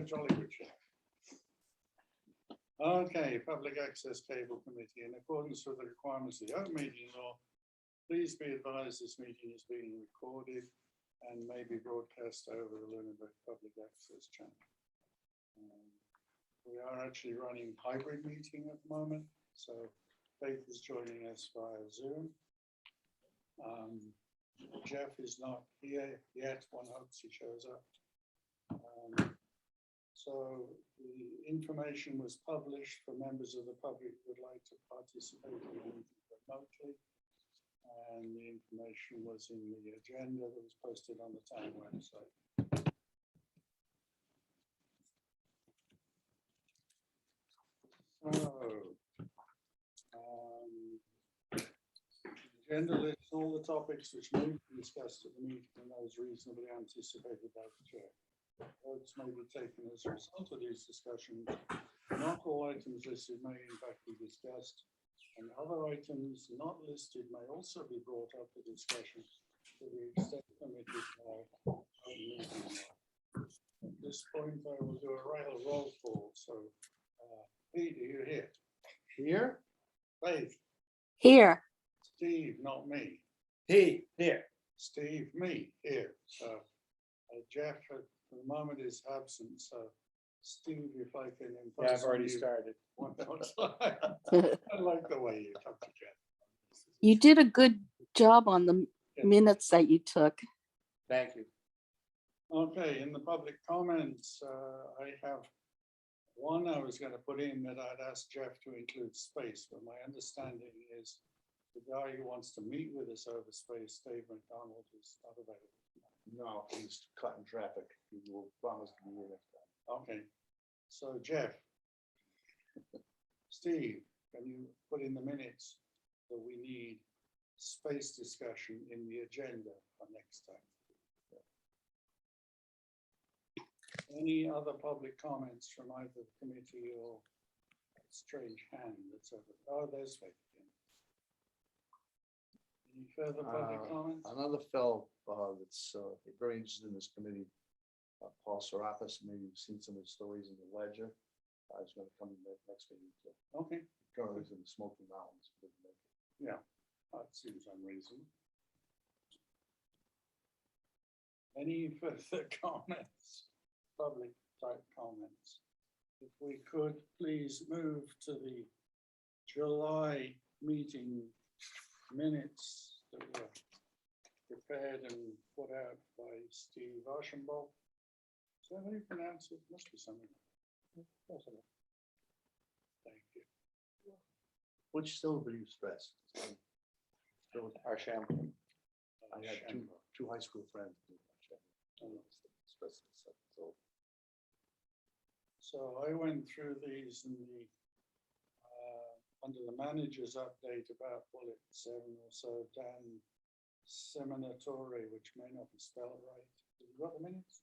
jolly good show. Okay, Public Access Cable Committee, in accordance with the requirements of the Open Meeting Law, please be advised this meeting is being recorded and may be broadcast over the Lunenburg Public Access channel. We are actually running hybrid meeting at the moment, so Faith is joining us via Zoom. Jeff is not here yet. One hopes he shows up. So the information was published for members of the public who would like to participate in the meeting remotely. And the information was in the agenda that was posted on the town website. So, the agenda lists all the topics which may be discussed at the meeting and those reasonably anticipated by the chair. Votes may be taken as a result of these discussions. Not all items listed may in fact be discussed, and other items not listed may also be brought up for discussion to the extent permitted by open meeting law. At this point, I will do a roll call. So, Peter, you're here. Here? Faith. Here. Steve, not me. He, here. Steve, me, here. So Jeff at the moment is absent. So Steve, if I can impose. Yeah, I've already started. I like the way you come to Jeff. You did a good job on the minutes that you took. Thank you. Okay, in the public comments, I have one I was going to put in that I'd asked Jeff to include space, but my understanding is the guy who wants to meet with us over space, Dave McDonald, is not available. No, he's cutting traffic. He will promise to be here next time. Okay, so Jeff, Steve, can you put in the minutes that we need space discussion in the agenda for next time? Any other public comments from either the committee or a strange hand that's over? Oh, there's Faith again. Any further public comments? Another fellow that's very interested in this committee, Paul Serapis, maybe you've seen some of the stories in the Ledger. He's going to come in the next meeting. So Okay. currently he's in the Smoky Mountains. Yeah, that seems unreasonable. Any further comments? Public type comments? If we could please move to the July meeting minutes that were prepared and put out by Steve Archambault. Is that how you pronounce it? Must be something. Thank you. Which syllable do you stress? Archambault. I had two high school friends. So I went through these in the under the manager's update about bullet 7 or so, Dan Seminatore, which may not be spelled right. Have you got the minutes?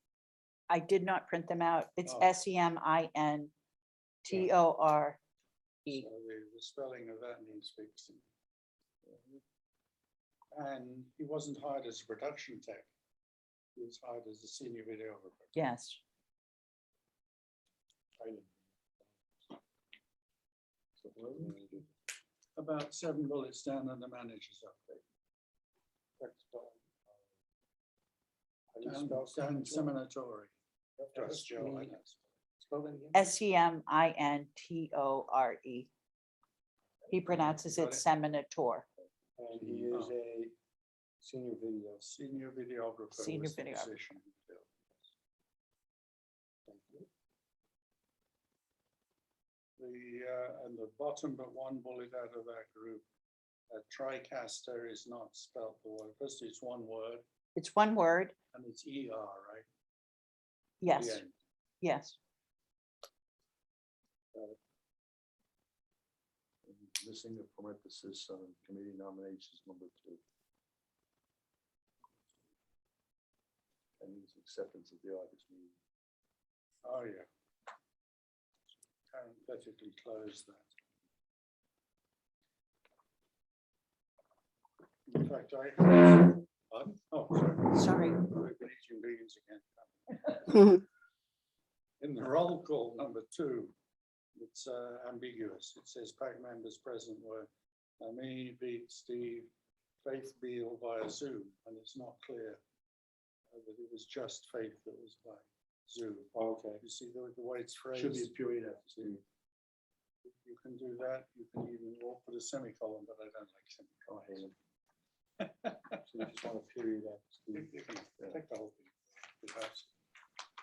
I did not print them out. It's Oh. SEMINTORE. So the spelling of that needs fixing. And he wasn't hired as a production tech. He was hired as a senior videographer. Yes. About 7 bullets down on the manager's update. Dan Seminatore. That's Joe, I know. SEMINTORE. He pronounces it Seminator. And he is a senior videographer. Senior Senior was the videographer. position he filled. Thank you. And the bottom but one bullet out of that group, TriCaster is not spelled the word. First, it's one word It's one word. and it's ER, right? Yes, The end. yes. Missing the parenthesis on committee nominations number 2. And his acceptance of the August meeting. Oh, yeah. Parenthetically close that. In fact, oh, sorry. Sorry. We're reaching beans again. In the roll call number 2, it's ambiguous. It says Pacc members present were me, Pete, Steve, Faith Beal via Zoom, and it's not clear that it was just Faith that was by Zoom. Okay. You see the way it's phrased? Should be a period after Steve. You can do that. You can even put a semicolon, but I don't like semicolons. So you just want a period after Steve. You can take the whole thing. Perhaps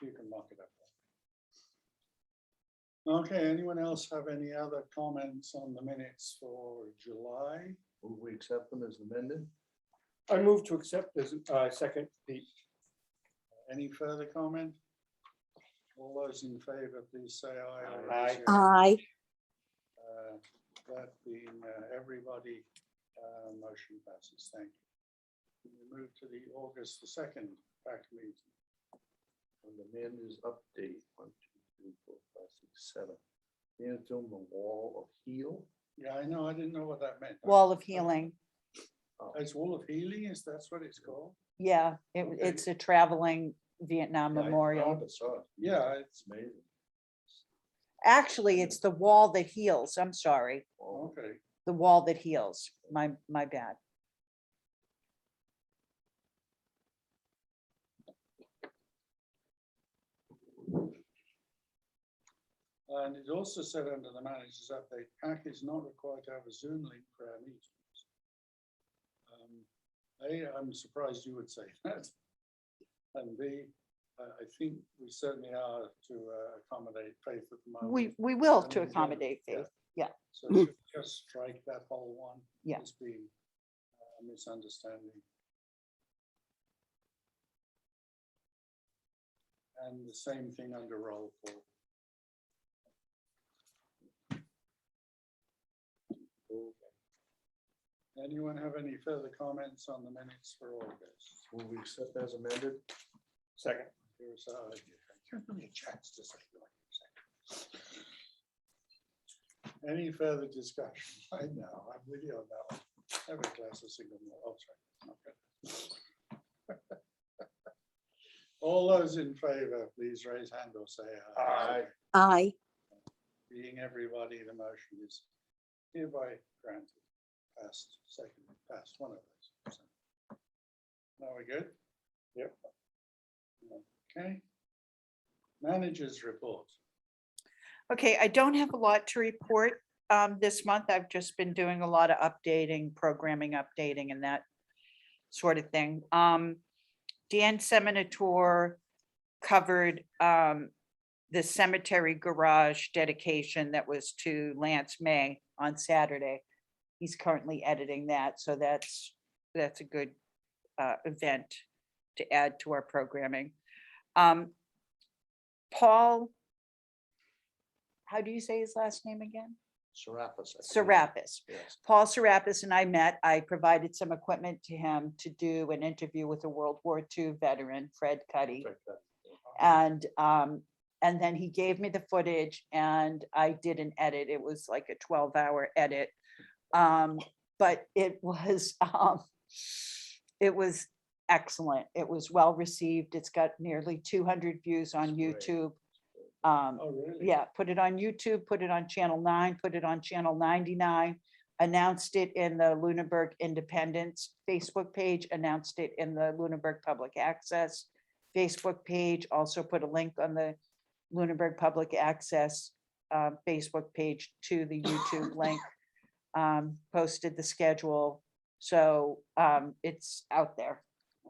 you can mark it up. Okay, anyone else have any other comments on the minutes for July? Will we accept them as amended? I move to accept this, second, Pete. Any further comment? All those in favor, please say aye. or Aye. raise your hand. Aye. That being everybody, motion passes. Thank you. We move to the August the 2nd Pacc meeting. And the manager's update, 1, 2, 3, 4, 5, 6, 7. Man film The Wall of Heal. Yeah, I know. I didn't know what that meant. Wall of Healing. It's Wall of Healing, is that's what it's called? Yeah, Okay. it's a traveling Vietnam Yeah, I memorial. found it, saw it. Yeah, It's amazing. Actually, it's the wall that heals. I'm sorry. Well, okay. The wall that heals. My bad. And it also said under the manager's update, Pacc is not required to have a Zoom link for our meetings. I'm surprised you would say that. And B, I think we certainly are to accommodate Faith at the moment. We will And to then, accommodate yeah. Faith. Yeah. So should we just strike that whole one? Yeah. As being a misunderstanding. And the same thing under roll call. Anyone have any further comments on the minutes for August? Will we accept as amended? Second. Here's give me a chance to say what you say. Any further discussion? I know, I'm with you on that one. Have a glass of single malt. Oh, sorry. Okay. All those in favor, please raise hand or say aye. Aye. Aye. Being everybody, the motion is hereby granted. Passed, passed one of those. So, now we're good? Yep. Okay. Managers report. Okay, I don't have a lot to report this month. I've just been doing a lot of updating, programming updating and that sort of thing. Dan Seminator covered the cemetery garage dedication that was to Lance May on Saturday. He's currently editing that, so that's a good event to add to our programming. Paul, how do you say his last name again? Serapis. I believe. Serapis. Yes. Paul Serapis and I met. I provided some equipment to him to do an interview with a World War II veteran, Fred Cuddy. Right, that- And then he gave me the footage and I did an edit. It was like a 12-hour edit. But it was excellent. It was well received. It's got nearly 200 views on That's great. YouTube. Oh, really? Yeah, put it on YouTube, put it on Channel 9, put it on Channel 99, announced it in the Lunenburg Independence Facebook page, announced it in the Lunenburg Public Access Facebook page, also put a link on the Lunenburg Public Access Facebook page to the YouTube link, posted the schedule. So it's out there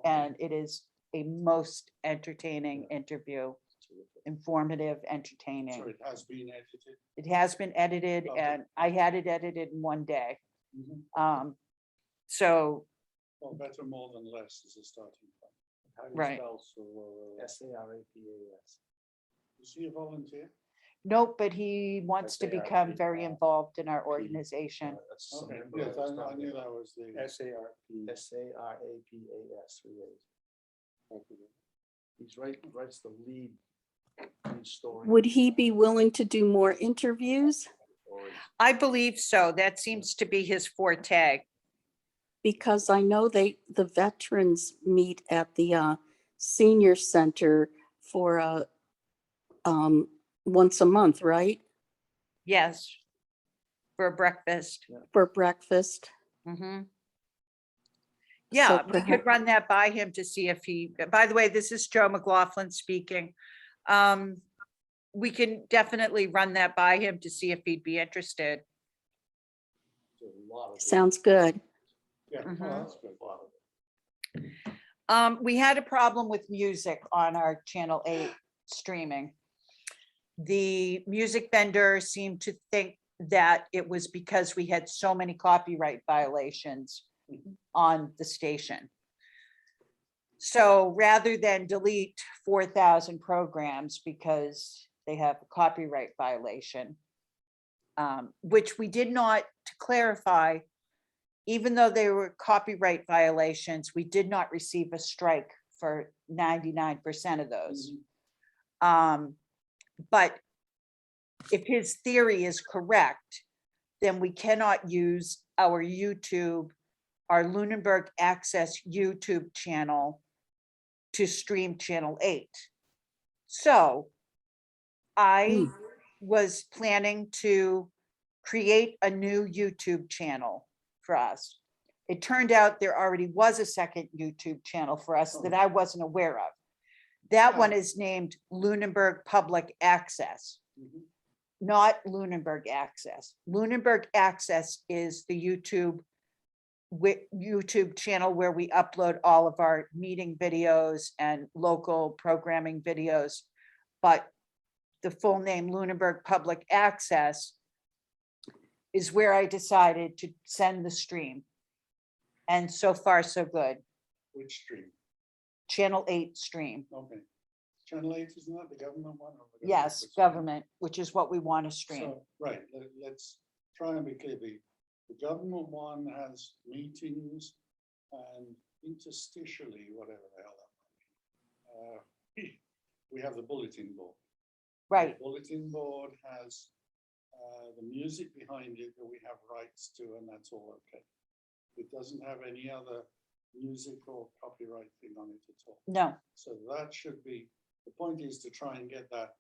and it is a most entertaining interview. Informative, entertaining. So it has been edited. It has been edited Okay. and I had it edited in one day. Mhm. So, Well, better more than less is a starting point. How do you Right. spell Sarapas? Is he a volunteer? nope, but he wants to become very involved in our organization. That's some Okay, member yes, of the I knew town. that was the. SARP. SARAPAS. 3 A's. He's writes the lead story. Would he be willing to do more interviews? stories. I believe so. That seems to be his forte. Because I know the veterans meet at the senior center for once a month, right? Yes. For breakfast. For breakfast. Mhm. So Yeah, we could perhaps- run that by him to see if he, by the way, this is Joe McLaughlin speaking. We can definitely run that by him to see if he'd be interested. There's a lot of. Sounds good. Yeah, Mhm. oh, that's good. A lot of it. We had a problem with music on our Channel 8 streaming. The music vendor seemed to think that it was because we had so many copyright violations on the station. So rather than delete 4,000 programs because they have a copyright violation, which we did not, to clarify, even though they were copyright violations, we did not receive a strike for 99% of those. But if his theory is correct, then we cannot use our YouTube, our Lunenburg Access YouTube channel to stream Channel 8. So I was planning to create a new YouTube channel for us. It turned out there already was a second YouTube channel for us that I wasn't aware of. That one is named Lunenburg Public Access, Mhm. not Lunenburg Access. Lunenburg Access is the YouTube channel where we upload all of our meeting videos and local programming videos. But the full name Lunenburg Public Access is where I decided to send the stream. And so far, so good. Which stream? Channel 8 stream. Okay. Channel 8, isn't that the government one? or the Yes, one? government, which is what we want to stream. So, right, let's try and be clear. The government one has meetings and interstitially, whatever the hell that might be. We have the bulletin board. Right, The bulletin board has the music behind it that we have rights to, and that's all okay. It doesn't have any other music or copyright thing on it at all. no, So that should be, the point is to try and get that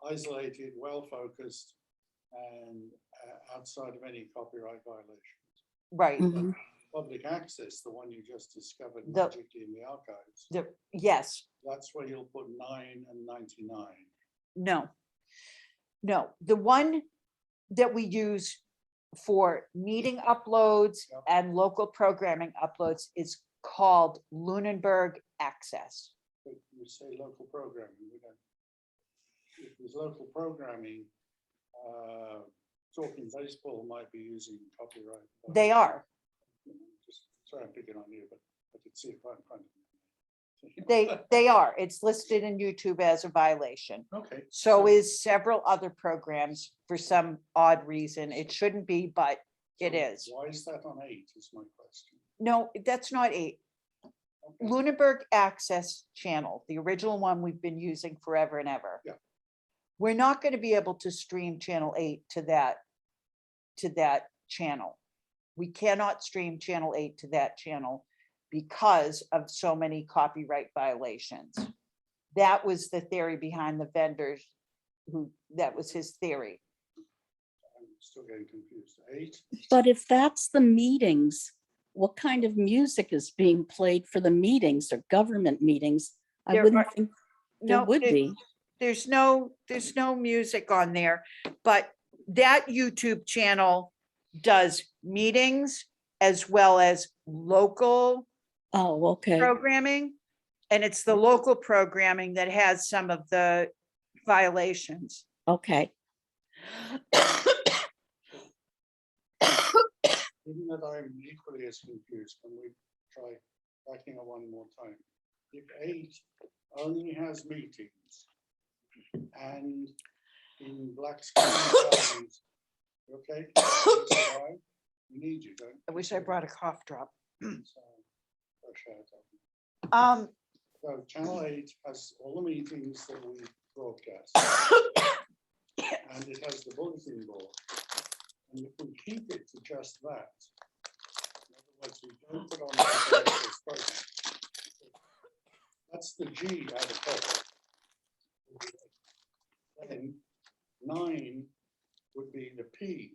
isolated, well-focused, and outside of any copyright violations. right. Mhm. Public access, the one you just discovered The- magically in the archives, Yes, that's where you'll put 9 and 99. no. No, the one that we use for meeting uploads Yep. and local programming uploads is called Lunenburg Access. But you say local programming, we don't. If there's local programming, Talking Baseball might be using copyright. They are. Just sorry, I'm picking on you, but I could see it right in front of me. They are. It's listed in YouTube as a violation. Okay. So is several other programs for some odd reason. It shouldn't be, but it so is. Why is that on 8 is my question. No, that's not 8. Okay. Lunenburg Access Channel, the original one we've been using forever and ever. Yeah. We're not going to be able to stream Channel 8 to that channel. We cannot stream Channel 8 to that channel because of so many copyright violations. That was the theory behind the vendors that was his theory. I'm still getting confused. 8? But if that's the meetings, what kind of music is being played for the meetings or government meetings? I There wouldn't are- think there No, would be. there's no music on there, but that YouTube channel does meetings as well as local Oh, okay. programming. And it's the local programming that has some of the violations. Okay. Given that I'm equally as confused, can we try backing up one more time? If 8 only has meetings and in black screen, okay? Why? We need you, don't I wish I brought a cough drop. So, fresh out. Um, So Channel 8 has all the meetings that we broadcast. And it has the bulletin board. And if we keep it to just that, in other words, we don't put on the access program. That's the G out of Pacc. p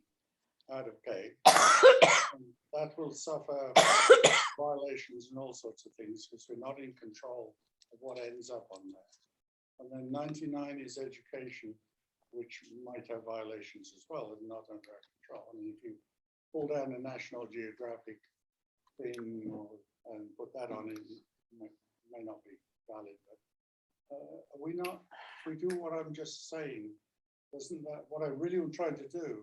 out of k, and that will suffer violations and all sorts of things because we're not in control of what ends up on there. And then 99 is education, which might have violations as well and not under our control. I mean, if you pull down a National Geographic thing and put that on it, may not be valid, but are we not, if we do what I'm just saying, doesn't that, what I really am trying to do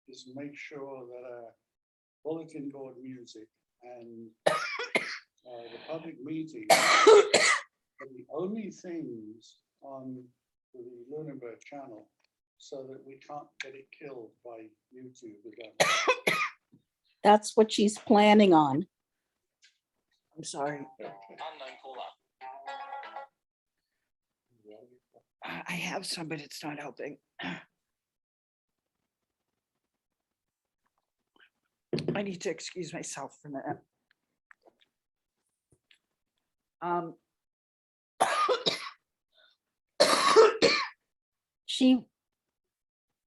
is make sure that our bulletin board music and the public meetings are the only things on the Lunenburg channel so that we can't get it killed by YouTube again. That's what she's planning on. I'm sorry. I have some, but it's not helping. I need to excuse myself for a minute.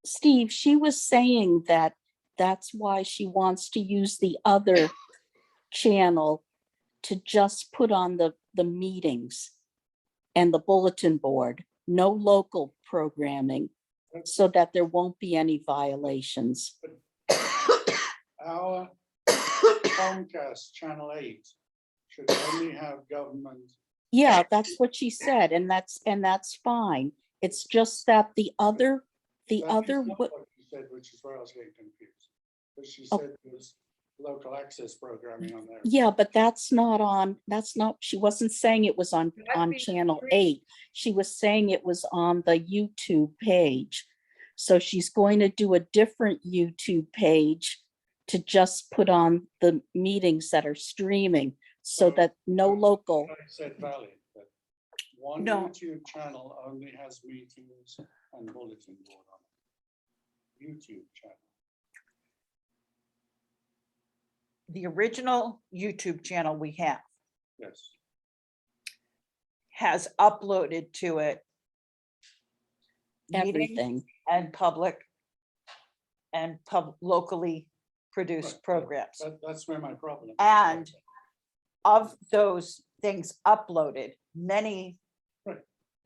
Steve, she was saying that that's why she wants to use the other channel to just put on the meetings and the bulletin board, no local programming, so that there won't be any violations. Our Comcast Channel 8 should only have government. Yeah, that's what she said, and that's fine. It's just that the other, That is not what she said, which is where I was getting confused. But she Oh. said there was local access programming on there. yeah, but that's not, she wasn't saying it was on channel 8. She was saying it was on the YouTube page. So she's going to do a different YouTube page to just put on the meetings that are streaming so that no local. I said valid, but one No. YouTube channel only has meetings and bulletin board on it. YouTube channel. The original YouTube channel we have Yes. has uploaded to it meetings Everything. and public and locally produced Right. programs. That's where my problem is. And of those things uploaded, many, Yeah,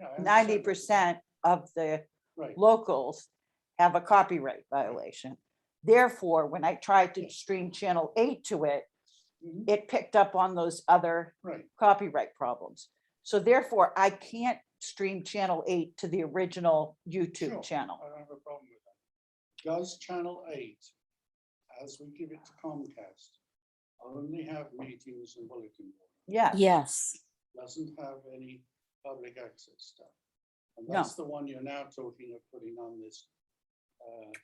I understand 90% of the that. Right. locals have a copyright violation. Therefore, when I tried to stream channel 8 to it, Mhm. it picked up on those other Right. copyright problems. So therefore, I can't stream channel 8 to the original YouTube Sure. channel. I don't have a problem with that. Does channel 8, as we give it to Comcast, only have meetings and bulletin board? Yeah, Yes, Doesn't have any public access stuff. And No. that's the one you're now talking of putting on this.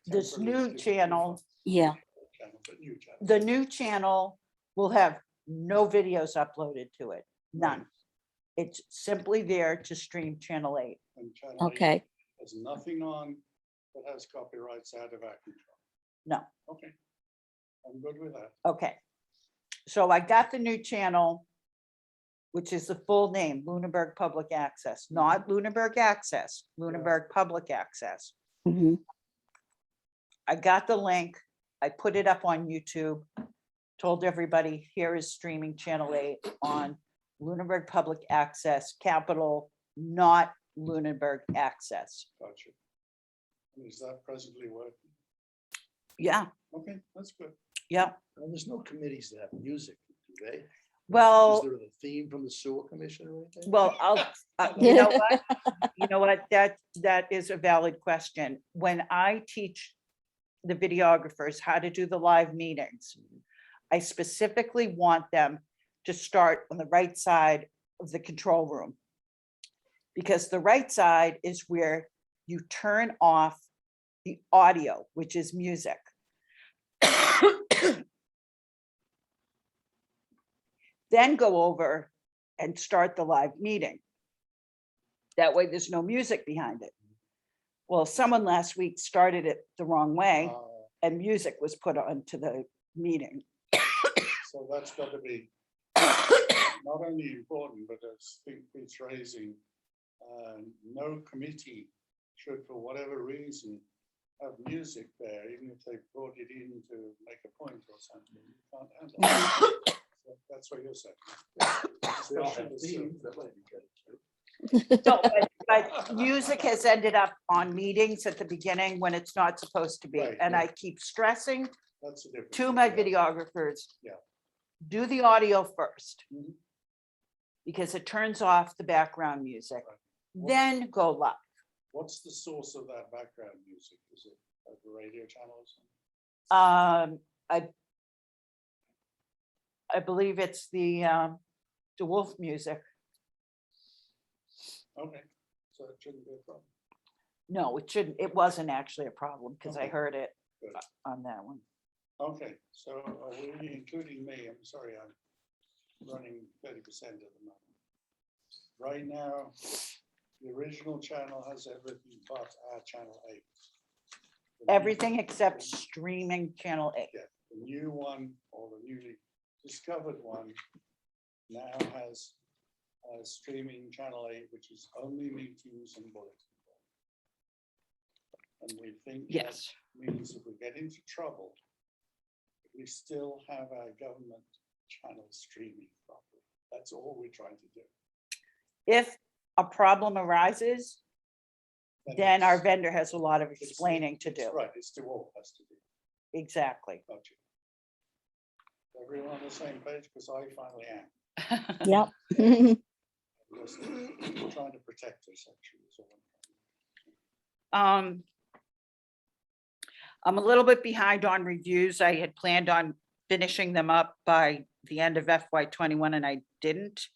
this temporary new digital channel, yeah, channel, but new channel. the new channel will have no videos uploaded to it, none. It's simply there to stream channel 8. And channel 8 okay. has nothing on that has copyrights out of our control. No. Okay. I'm good with that. Okay. So I got the new channel, which is the full name, Lunenburg Public Access, not Lunenburg Access, Lunenburg Public Access. Mhm. I got the link, I put it up on YouTube, told everybody, here is streaming channel 8 on Lunenburg Public Access, capital, not Lunenburg Access. Gotcha. And is that presently working? Yeah, Okay, that's good. yeah. Well, there's no committees that have music, do they? Is Well, there a theme from the sewer commission or anything? well, you know what? You know what? That is a valid question. When I teach the videographers how to do the live meetings, I specifically want them to start on the right side of the control room. Because the right side is where you turn off the audio, which is music. Then go over and start the live meeting. That way there's no music behind it. Well, someone last week started it the wrong way and music was put onto the meeting. So that's got to be not only important, but as Pete's raising, no committee should, for whatever reason, have music there, even if they brought it in to make a point or something. You can't have that. So that's what you're saying. They all Especially have the themes, silver. that might be good. No, but music has ended up on meetings at the beginning when it's not supposed to be. Right, And yeah. I keep stressing That's the difference. to my Yeah. videographers. Yeah. Do the audio first. Mhm. Because it turns off the background music, Right. then go live. What's the source of that background music? Is it like a radio channel or something? I believe it's the Wolf music. Okay, so it shouldn't be a problem. No, it shouldn't, it wasn't actually a problem because I Okay. heard it Good. on that one. Okay, so are we including me? I'm sorry, I'm running 30% at the moment. Right now, the original channel has everything but our channel 8. The new- Everything except streaming channel 8. Yeah, the new one or the newly discovered one now has streaming channel 8, which is only meetings and bulletin board. And we think that Yes. means if we get into trouble, we still have our government channel streaming properly. That's all we're trying to do. If a problem arises, then our it's- vendor has a lot of it's- explaining to it's do. Right, it's to all of us to do. Exactly. Gotcha. Everyone on the same page, because I finally am. Yep. I'm just trying to protect us, actually. is all I'm I'm a little bit behind on reviews. I had planned on finishing them up by the end of FY21 and I didn't.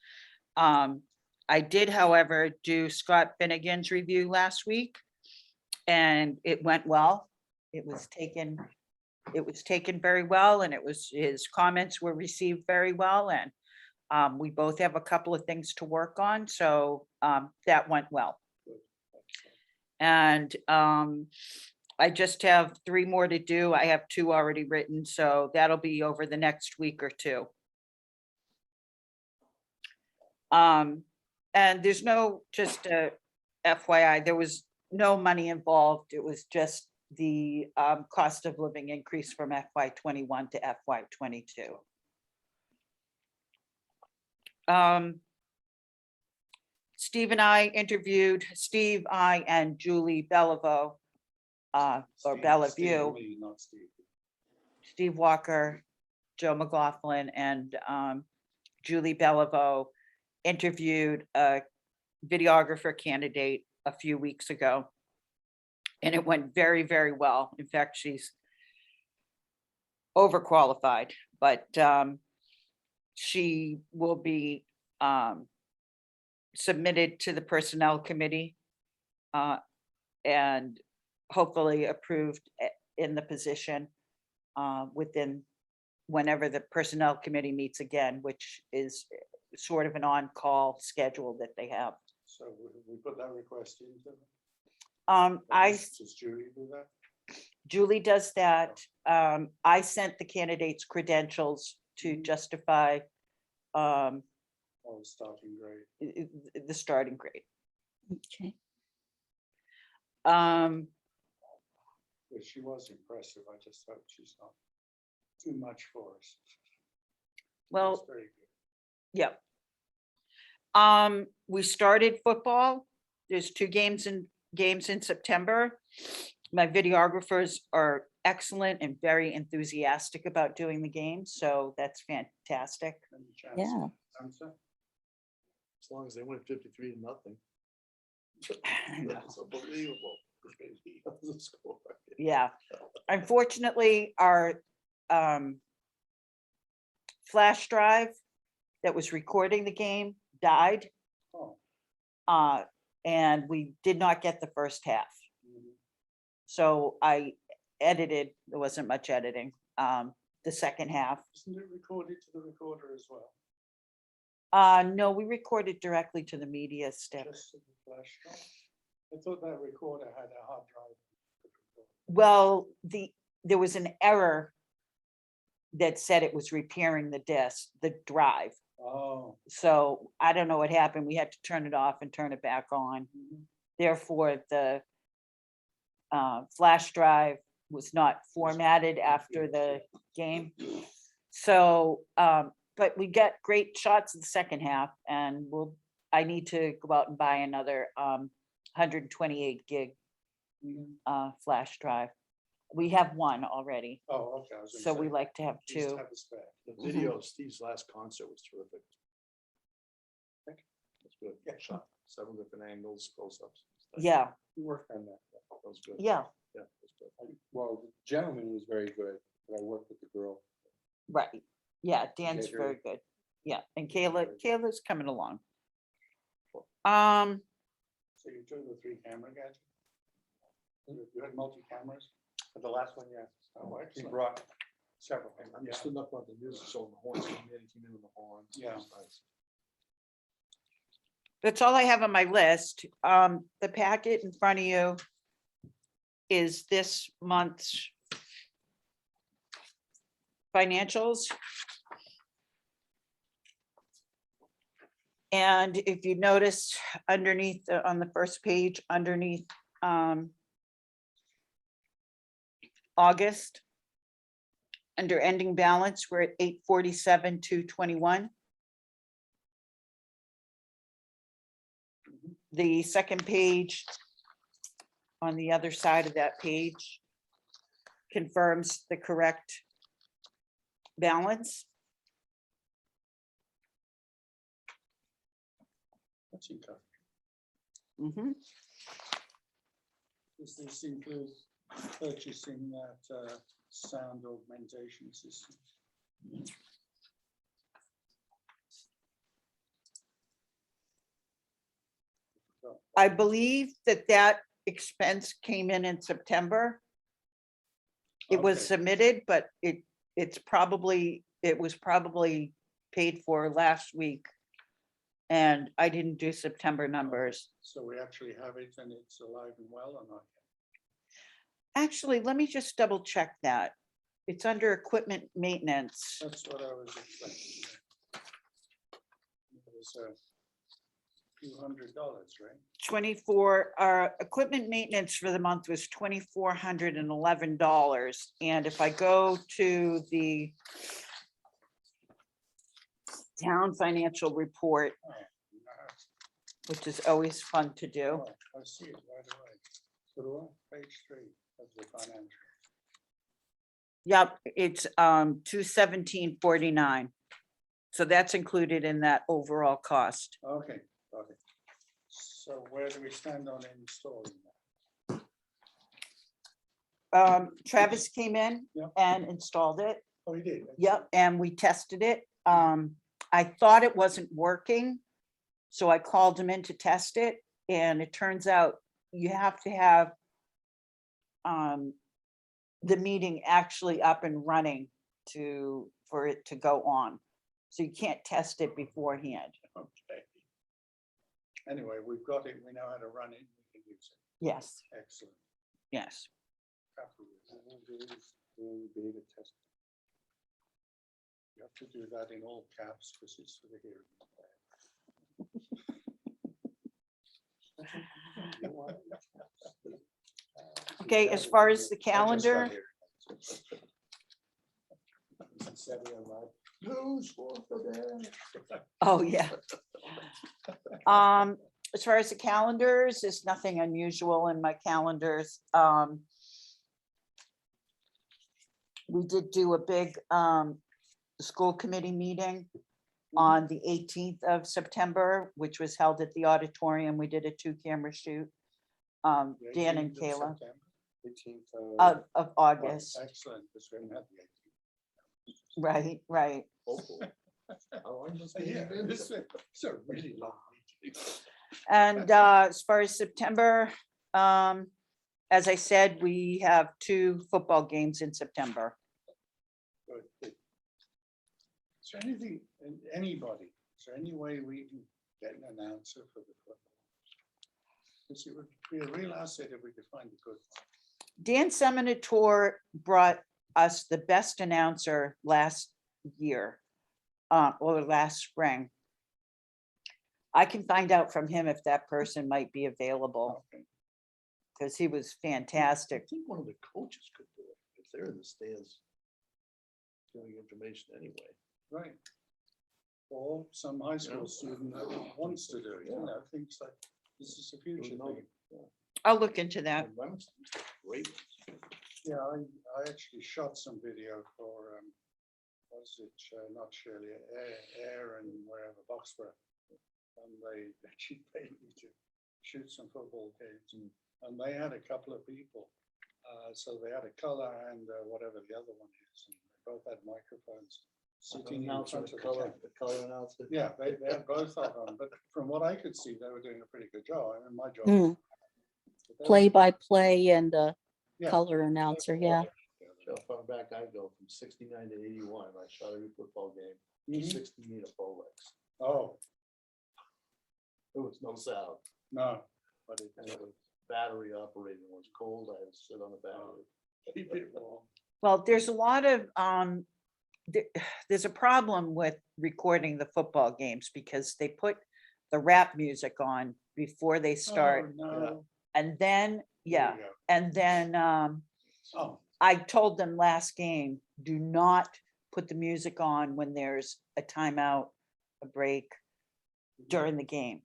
I did, however, do Scott Finnegan's review last week and it went well. It was taken very well and his comments were received very well and we both have a couple of things to work on, so that went well. And I just have 3 more to do. I have 2 already written, so that'll be over the next week or 2. And there's no, just a FYI, there was no money involved. It was just the cost of living increase from FY21 to FY22. Steve and Julie Bellevue, or Steve Bellevue, and me, not Steve. Steve Walker, Joe McLaughlin, and Julie Bellevue interviewed a videographer candidate a few weeks ago. And it went very, very well. In fact, she's overqualified, but she will be submitted to the Personnel Committee and hopefully approved in the position within whenever the Personnel Committee meets again, which is sort of an on-call schedule that they have. So we put that request into. Does Julie do that? Julie does that. I sent the candidates credentials to justify Or starting grade? the starting grade. Okay. Yeah, she was impressive. I just hope she's not too much for us. Well, That's very good. yeah. We started football. There's 2 games in September. My videographers are excellent and very enthusiastic about doing the game, so that's fantastic. Any chance Yeah. of answer? As long as they win 53-0. That's unbelievable. The score. Yeah, unfortunately, our flash drive that was recording the game died. Oh, And we did not get the first half. mhm. So I edited, there wasn't much editing, the second half. Isn't it recorded to the recorder as well? No, we recorded directly to the media stick. Just to the flash drive? I thought that recorder had a hard drive. Well, there was an error that said it was repairing the disk, the drive. Oh. So I don't know what happened. We had to turn it off and turn it back on. Mhm. Therefore, the flash drive was not formatted after the game. So, but we get great shots in the second half, and I need to go out and buy another 128 gig flash drive. We have one already, Oh, okay. I was gonna so say, we like to have just two. have a spare. The video of Steve's last concert was terrific. That's good. Yeah. Shot several different angles, close-ups. Yeah, We worked on that. That was good. yeah, Yeah, that's good. Well, the gentleman was very good, but I worked with the girl. right. Yeah, Dan's Later. very good. Yeah, and Very good. Kayla's coming along. So you're doing the 3-camera gadget? You had multi-cameras? For the last one, yeah. Oh, He excellent. brought several. I'm just stood up on the music, so the horns came in on the horns. It Yeah. was nice. That's all I have on my list. The packet in front of you is this month's financials. And if you notice underneath, on the first page, underneath August, under ending balance, we're at 847, 221. The second page on the other side of that page confirms the correct balance. That's encouraging. Mhm. Does this include purchasing that sound augmentation system? I believe that expense came in September. It was Okay. submitted, but it was probably paid for last week. And I didn't do September numbers. So we actually have it and it's alive and well or not? Actually, let me just double check that. It's under equipment maintenance. That's what I was expecting. It was $200, right? 24, our equipment maintenance for the month was $2,411. And if I go to the town financial report, Oh, nice. which is always fun to do. Oh, I see it right away. So do I, page 3 of the financial. Yep, it's 217.49. So that's included in that overall cost. Okay, got it. So where do we stand on installing that? Travis came in Yep. and installed it. Oh, he did? Yep, and we tested it. I thought it wasn't working, so I called him in to test it, and it turns out you have to have the meeting actually up and running for it to go on. So you can't test it beforehand. Okay. Anyway, we've got it, we know how to run it, we can use it. Yes, Excellent. yes. Happy with that. Beta test. You have to do that in all caps because it's for the hearing. Okay, as far as the calendar, News for the day. oh, yeah. As far as the calendars, there's nothing unusual in my calendars. We did do a big school committee meeting on the 18th of September, which was held at the auditorium. We did a 2-camera shoot. Dan and 18th of Kayla September. 18th of Oh, August, excellent, because we haven't had the 18th. right, right. Hopefully. How long has this Yeah, meeting been? it's a really long meeting. And as far as September, as I said, we have 2 football games in September. Good, good. Is there anything, anybody, is there any way we can get an announcer for the football? Because it would be a real asset if we could find a good one. Dan Seminator brought us the best announcer last year, or last spring. I can find out from him if that person might be available, Okay. because he was I fantastic. think one of the coaches could do it, if they're in the stands. Giving information anyway. Right. Or some high school student that wants to do it, you know, thinks like, this is a future thing. I'll look into that. Great. Yeah, I actually shot some video for, was it, not Shirley, Air and wherever, Boxborough. And they actually paid me to shoot some football games, and they had a couple of people. So they had a color and whatever the other one is, and they both had microphones sitting in front of the camera. The color announcer. Yeah, they had both of them, but from what I could see, they were doing a pretty good job, and my job. Mm, but they play were- by play and yeah, color announcer, yeah. How far back I go, from 69 to 81, I shot every football game, Mhm. 60-meter Bolex. Oh, There was no sound, no, but it was battery operated. It was cold, I had to sit on the battery. keep it warm. Well, there's a lot of, there's a problem with recording the football games because they put the rap music on before they start. Oh, no. And then, There yeah, you go. and then Oh, I told them last game, do not put the music on when there's a timeout, a break during the game.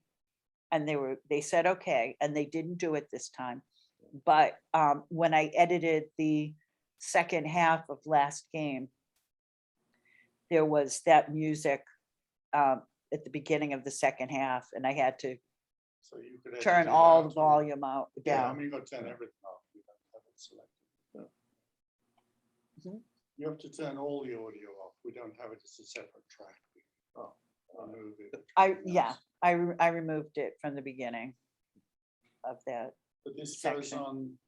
And they said, okay, and they didn't do it this time. But when I edited the second half of last game, there was that music at the beginning of the second half, and I had to so you could. edit turn it all the out. volume out Yeah, I down. mean, you got to turn everything off. You don't have it selected. Mhm. You have to turn all the audio off. We don't have it as a separate track. Oh, Remove it. Yeah, I removed it from the beginning of that. But this goes section. on.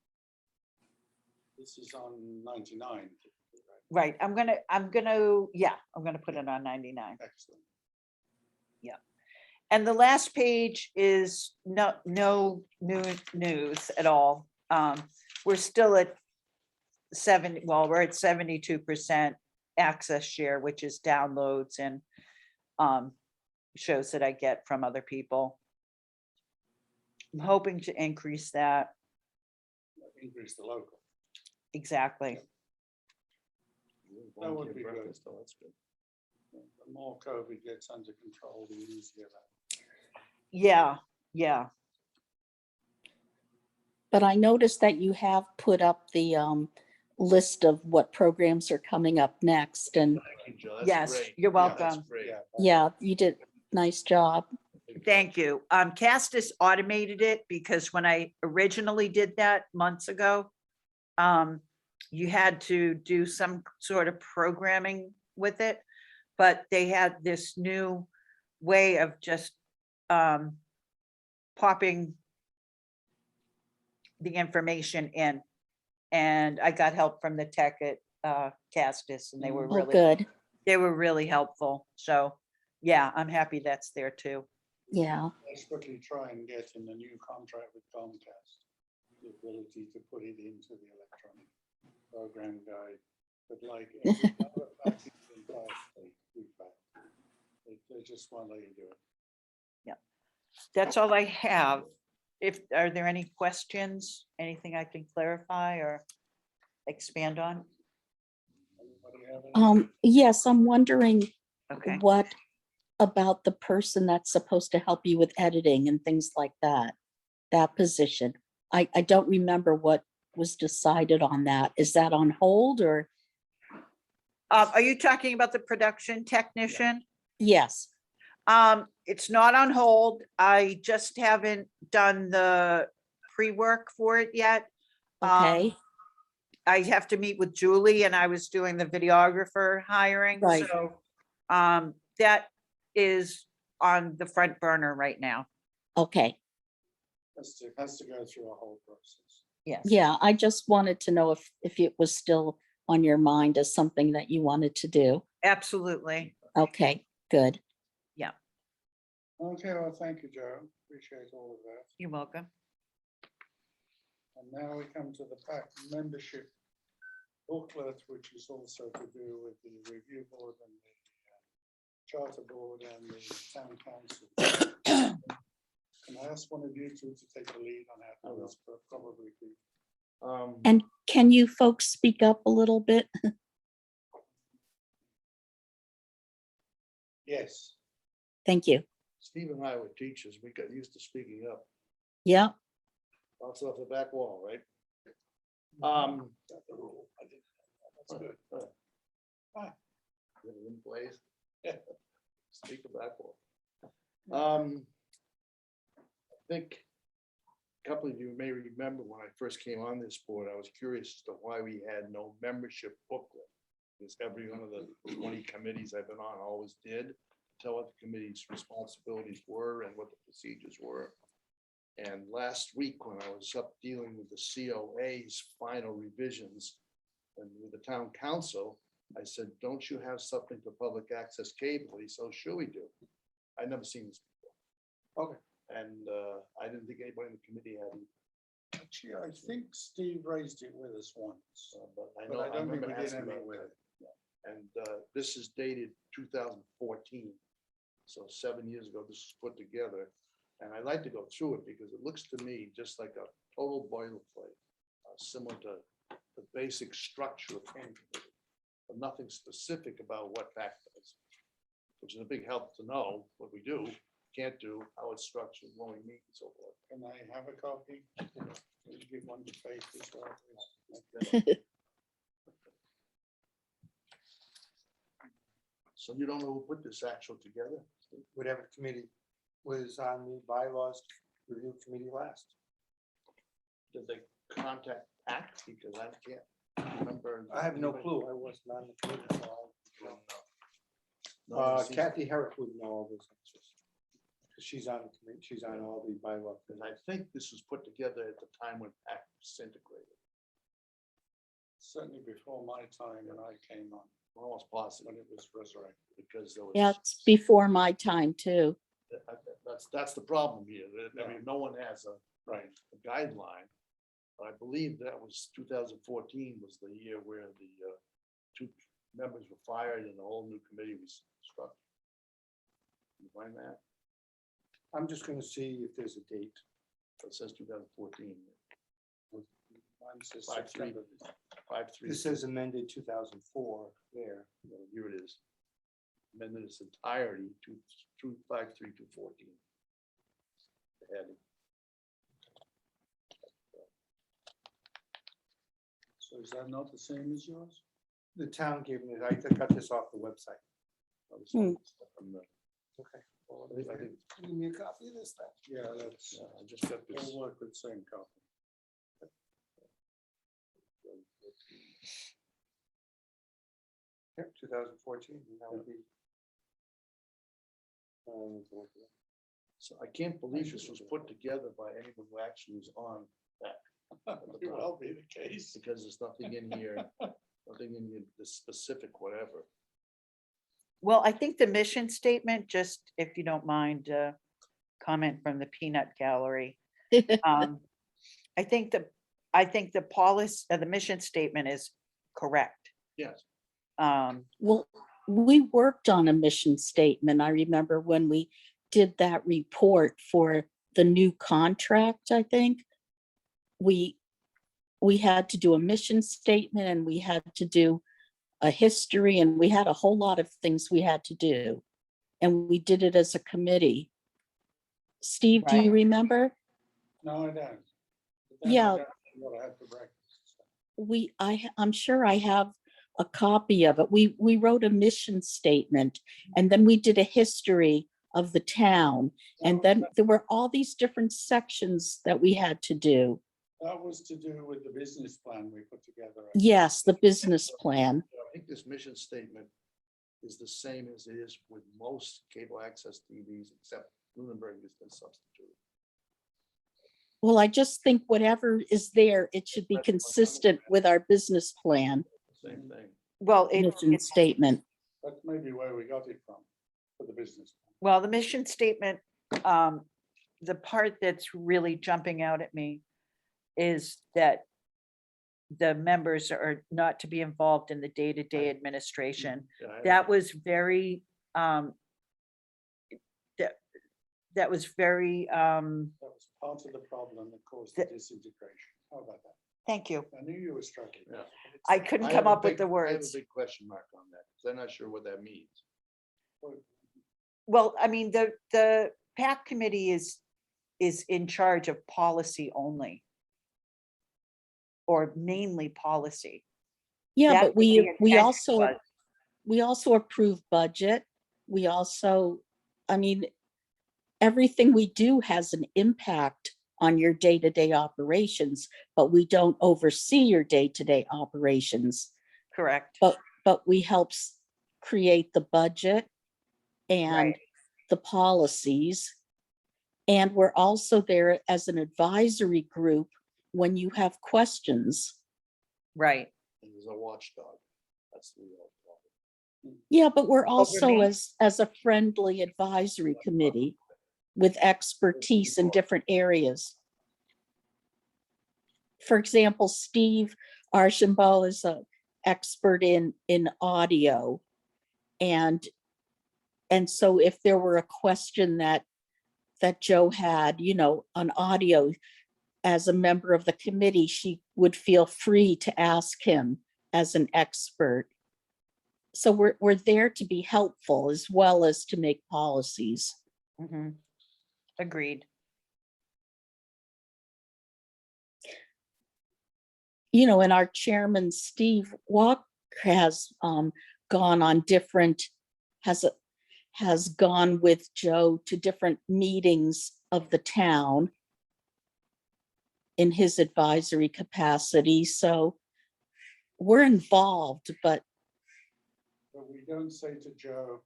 This is on 99. right? Right, I'm gonna put it on 99. Excellent. And the last page is no new news at all. We're still at we're at 72% access share, which is downloads and shows that I get from other people. I'm hoping to increase that. Increase the local. Exactly. That would be good. Breakfast, oh, that's good. The more COVID gets under control, the easier that. Yeah. But I noticed that you have put up the list of what programs are coming up next. And Thank you, Joe. That's Yes, great. you're Yeah, that's welcome. great. yeah, you did nice job. Thank you. Castus automated it because when I originally did that months ago, you had to do some sort of programming with it, but they had this new way of just popping the information in. And I got help from the tech at Castus, and they were Oh, good. really helpful. So yeah, I'm happy that's there too. Yeah. Desperately try and get in the new contract with Comcast, the ability to put it into the electronic program guide. But like every other package in class, they just won't let you do it. That's all I have. Are there any questions? Anything I can clarify or expand on? Anybody have any? Yes, I'm wondering Okay. what about the person that's supposed to help you with editing and things like that, that position. I don't remember what was decided on that. Is that on hold or? Are you talking about the production technician? Yes. It's not on hold. I just haven't done the pre-work for it yet. Okay. I have to meet with Julie, and I was doing the videographer hiring, Right. so that is on the front burner right now. Okay. Has to go through a whole process. Yes. Yeah, I just wanted to know if it was still on your mind as something that you wanted to do. Absolutely. Okay, good. Okay, well, thank you, Joe. Appreciate all of that. You're welcome. And now we come to the Pacc membership booklet, which is also to do with the review board and the charter board and the town council. Can I ask one of you two to take the lead on that? I will. This will probably be. And can you folks speak up a little bit? Yes. Thank you. Steve and I were teachers. We got used to speaking up. Yeah, Bounce off the back wall, right? That's the rule. I didn't know. That's good. Fine. Get it in place. Yeah. Speak the back wall. I think a couple of you may remember when I first came on this board, I was curious as to why we had no membership booklet. Because every one of the 20 committees I've been on always did, tell what the committee's responsibilities were and what the procedures were. And last week, when I was up dealing with the COA's final revisions and with the town council, I said, don't you have something for public access cable? He said, "Oh, sure we do." I'd never seen this before. Okay. And I didn't think anybody in the committee had it. Actually, I think Steve raised it with us once, But I but know, I I don't think remember we did asking any about with that. it. And this is dated 2014. So 7 years ago, this was put together. And I like to go through it because it looks to me just like a total boilerplate, similar to the basic structure of any committee, but nothing specific about what Pacc does, which is a big help to know what we do, can't do, how it's structured, when we meet and so forth. Can I have a copy? Will you give one to Faith as well, please? Okay. So you don't know who put this actual together? Whatever committee was on the bylaws review committee last. Did they contact Pacc? Because I can't remember. I have no clue. I wasn't on the committee. So I don't know. No, it seems- Kathy Herrick would know all those answers. 'Cause she's on the committee, she's on all the bylaws. And I think this was put together at the time when Pacc disintegrated, Certainly before my time when I came on, almost possible, when it was resurrected. because there was. yeah, it's before my time too. That's the problem here. I mean, no one has a Right. guideline. But I believe that was 2014 was the year where the two members were fired and the whole new committee was struck. You find that? I'm just gonna see if there's a date. It says 2014. Mine says 5-3. September. 5-3. This says amended 2004 there. Here it is. Amended its entirety to 5-3 to 14. The heading. So is that not the same as yours? The town gave me, I got this off the website. From the- Okay. Well, I think, give me a copy of this then. Yeah, that's, yeah, I just got this. we'll work with the same copy. Yep, 2014, and that would be. So I can't believe this was put together by anyone who actually was on that, Could well be the case. because there's nothing in here, nothing in here, the specific whatever. Well, I think the mission statement, just if you don't mind, comment from the peanut gallery. I think the policy, the mission statement is correct. Yes, Well, we worked on a mission statement. I remember when we did that report for the new contract, I think. We had to do a mission statement and we had to do a history and we had a whole lot of things we had to do. And we did it as a committee. Steve, do you remember? No, I don't. But then I Yeah. don't know what I had for breakfast. So. I'm sure I have a copy of it. We wrote a mission statement and then we did a history of the town. And then there were all these different sections that we had to do. That was to do with the business plan we put together. Yes, the business plan. I think this mission statement is the same as it is with most cable access TVs, except Lunenburg has been substituted. Well, I just think whatever is there, it should be consistent with our business plan, Same thing. Well, mission statement. That's maybe where we got it from, for the business. plan. well, the mission statement, the part that's really jumping out at me is that the members are not to be involved in the day-to-day administration. Yeah, I- That was very, that was very, That was part of the problem that caused the The- disintegration. How about that? thank you. I knew you were struggling. Yeah. I couldn't I come have a up with big- the I have a words. big question mark on that, because I'm not sure what that means. Well, I mean, the PAC committee is in charge of policy only. Or mainly policy. Yeah, That's but what the we intention also, was. we also approve budget. We also, I mean, everything we do has an impact on your day-to-day operations, but we don't oversee your day-to-day operations. Correct. But we create the budget and Right. the policies. And we're also there as an advisory group when you have questions. Right. And there's a watchdog. That's the real problem. Yeah, but we're also me? as a friendly advisory committee with expertise in different areas. For example, Steve Archambault is an expert in audio. And so if there were a question that Joe had, on audio, as a member of the committee, she would feel free to ask him as an expert. So we're there to be helpful as well as to make policies. Mhm. Agreed. And our chairman, Steve Walker, has gone on different, has gone with Joe to different meetings of the town in his advisory capacity. So we're involved, but But we don't say to Joe,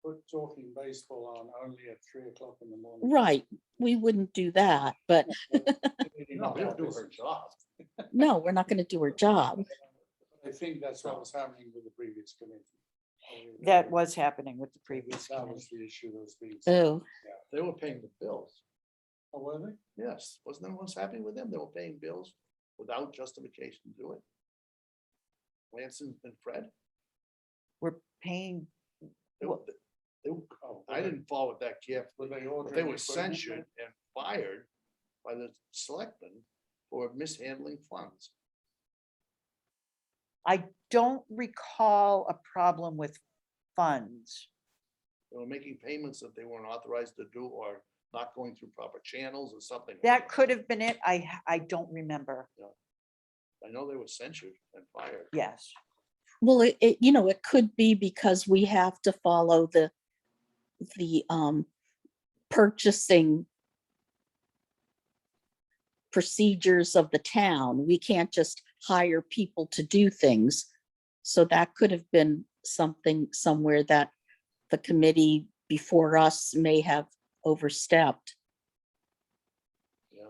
put talking baseball on only at 3 o'clock in the morning. right, we wouldn't do that, but No, they'll do her job. no, we're not going to do her job. I think that's what was happening with the previous committee. That was happening with the previous That committee. was the issue that was being. Oh, They were paying the bills. Oh, were they? Yes, wasn't that what's happening with them? They were paying bills without justification to do it. Lance and Fred, We're paying, they were, Oh, I didn't follow it that carefully, Were they but ordering they were equipment? censured and fired by the selectmen for mishandling funds. I don't recall a problem with funds. They were making payments that they weren't authorized to do or not going through proper channels or something. That could have been it. I don't remember. I know they were censured and fired. Yes. well, it could be because we have to follow the purchasing procedures of the town. We can't just hire people to do things. So that could have been something somewhere that the committee before us may have overstepped. Yeah,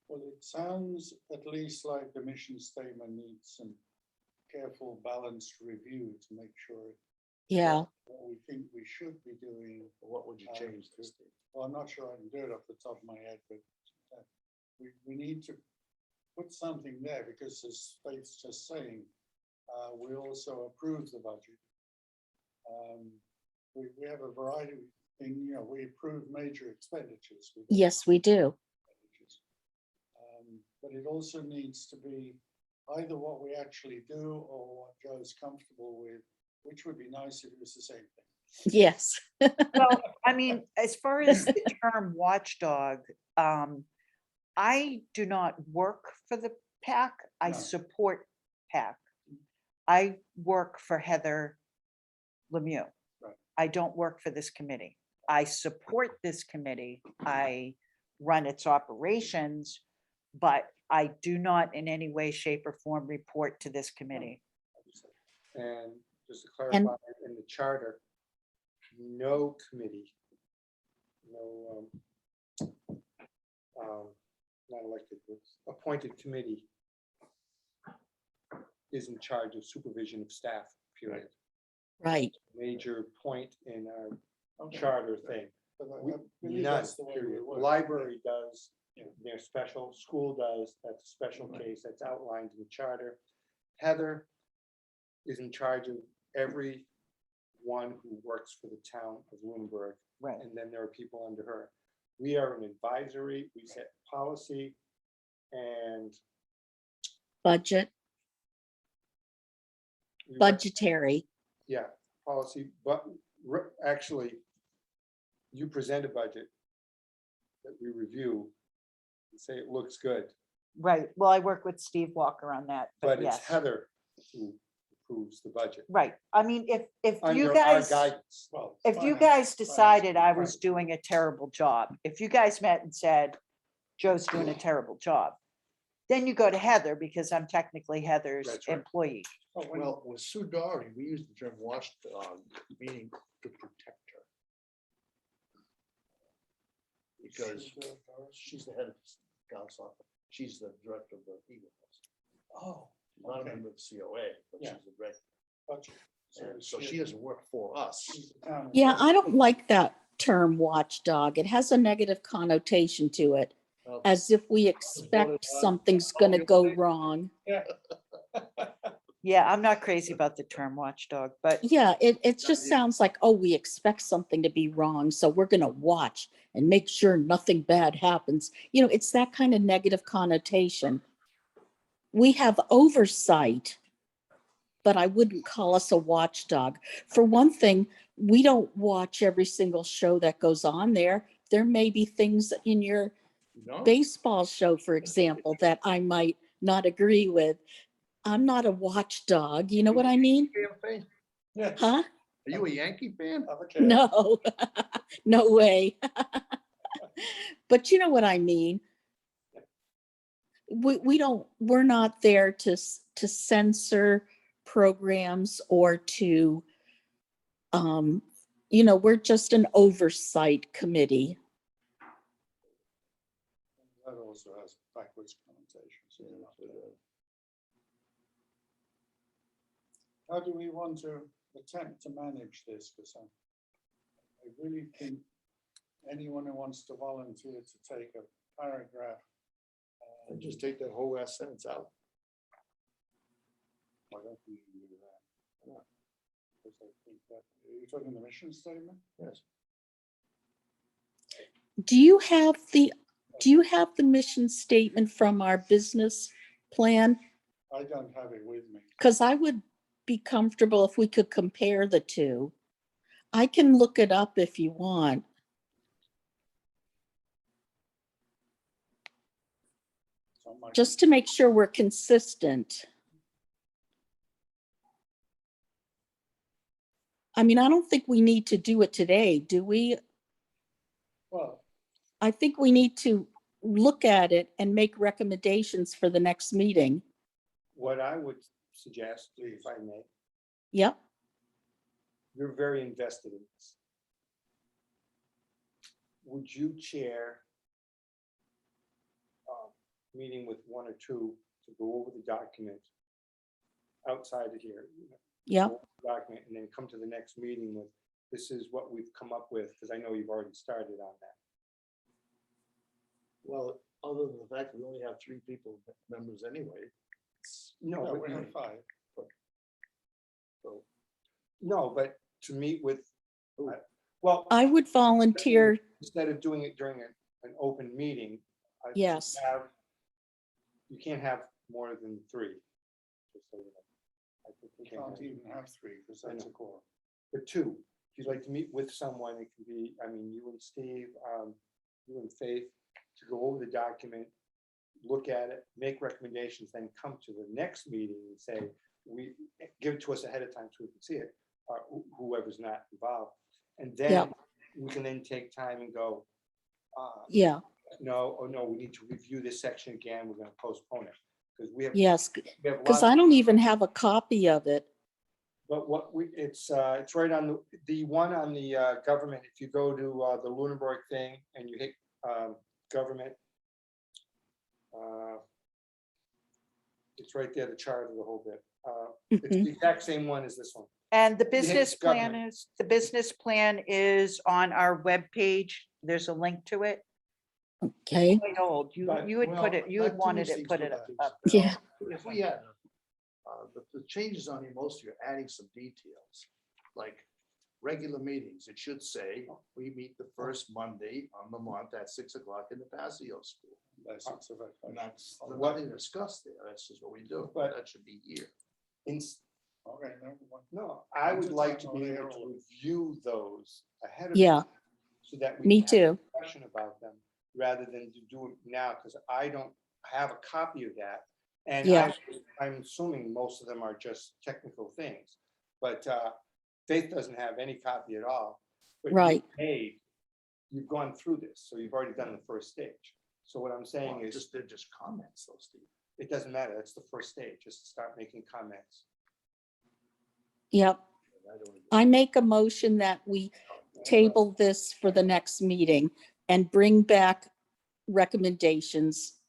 Well, it sounds at least like the mission statement needs some careful, balanced review to make sure Yeah, what we think we should be doing. what would you change this to? Well, I'm not sure I can do it off the top of my head, but we need to put something there because as Faith's just saying, we also approve the budget. We have a variety of things, we approve major expenditures. We don't yes, we do. expenditures. But it also needs to be either what we actually do or what Joe's comfortable with, which would be nice if it was the same thing. Yes. Well, I mean, as far as the term watchdog, I do not work for the PAC. I No. support PAC. I work for Heather Lemieux. Right. I don't work for this committee. I support this committee. I run its operations, but I do not in any way, shape, or form report to this committee. And just to clarify, in the charter, no committee, no, not elected, but appointed committee is in charge of supervision of staff, period. Right. Major point in our Okay. charter thing. But I We- believe None, that's the way we period. work. Library does, Yeah. they're special, school does, that's a special Right. case, that's outlined in the charter. Heather is in charge of every one who works for the town of Lunenburg, Right. and then there are people under her. We are an advisory, we set policy, and Budget, we budgetary. yeah, policy, but actually, you present a budget that we review and say it looks good, Right. Well, I work with Steve Walker on that, but but it's yes. Heather who approves the budget. Right. I mean, if you Under our guys, guidance. Well. if you finance- guys decided I finance, was right. doing a terrible job, if you guys met and said, Joe's doing a terrible job, then you go to Heather because I'm technically Heather's That's right. employee. Oh, when- Well, with Sue Doherty, we used the term watchdog, meaning to protect her. Because she's the head of council, she's the director of the Eagle House. Oh. She's not a okay. member of the COA, but Yeah. she's the director. Gotcha. And so she doesn't work for us. she's the town Yeah, employee. I don't like that term watchdog. It has a negative connotation to it, Well, as if we expect something's gonna go wrong. Yeah. Yeah, I'm not crazy about the term watchdog, but Yeah, it just sounds like, oh, we expect something to be wrong, so we're gonna watch and make sure nothing bad happens. You know, it's that kind of negative connotation. We have oversight, but I wouldn't call us a watchdog. For one thing, we don't watch every single show that goes on there. There may be things in your no, baseball show, for example, that I might not agree with. I'm not a watchdog, you know what I mean? fan? Yes. Huh? Are you a Yankee fan? Okay. No, no way. But you know what I mean? We're not there to censor programs or to, we're just an oversight committee. That also has backwards connotations. Yeah, but, How do we want to attempt to manage this? Because I really think anyone who wants to volunteer to take a paragraph. And just take that whole last sentence out. I don't think you can do that. No. Because I think that, are you talking the mission statement? Yes. Do you have the mission statement from our business plan? I don't have it with me. Because I would be comfortable if we could compare the two. I can look it up if you want. It's on my- Just to make sure we're consistent. I mean, I don't think we need to do it today, do we? Well, I think we need to look at it and make recommendations for the next meeting. What I would suggest, if I may, Yep, you're very invested in this. Would you chair a meeting with one or two to go over the document outside of here? yep. go over the Document and then come to the next meeting with, this is what we've come up with, because I know you've already started on that. Well, other than the fact that we only have 3 people, members anyway. No, no, but- we have 5. So, no, but to meet with, Who? well, I would volunteer, instead of doing it during an open meeting. I would yes. You can't have more than 3. Just so you know. I think we We can can't have- even have 3 because that's a quorum. But 2, if you'd like to meet with someone, it can be, I mean, you and Steve, you and Faith, to go over the document, look at it, make recommendations, then come to the next meeting and say, give it to us ahead of time so we can see it, or whoever's not involved. And then Yep. we can then take time and go, Yeah, no, oh no, we need to review this section again, we're gonna postpone it. Because we have, yes, we have because lots, I don't even have a copy of it. but it's right on the one on the government, if you go to the Lunenburg thing and you hit government. It's right there, the chart of the whole bit. It's Mhm. the exact same one as this one. And the hit business plan government. is on our webpage. There's a link to it. Okay, Quite old. You But- would put it, you had Not too wanted many it, put things it go up. back. yeah, If we had, the changes on here, mostly are adding some details, like regular meetings, it should say, we meet the first Monday on the month at 6 o'clock in the Passio School. That's it's a very- And that's nothing discussed there. That's just what we do. But- That should be here. Okay, no, one- No, I would like to be Entertain able to all- review those ahead of. Yeah. time, So that we. Me can have a too. Discussion about them, rather than to do it now, because I don't have a copy of that. And Yeah. I'm assuming most of them are just technical things, but Faith doesn't have any copy at all. But you Right. You've gone through this, so you've already done the first stage. So what I'm saying Well, is, they're just comments, though, Steve. it doesn't matter, that's the first stage, just to start making comments. Yep. I don't even- I make a motion that we table this for the next meeting and bring back recommendations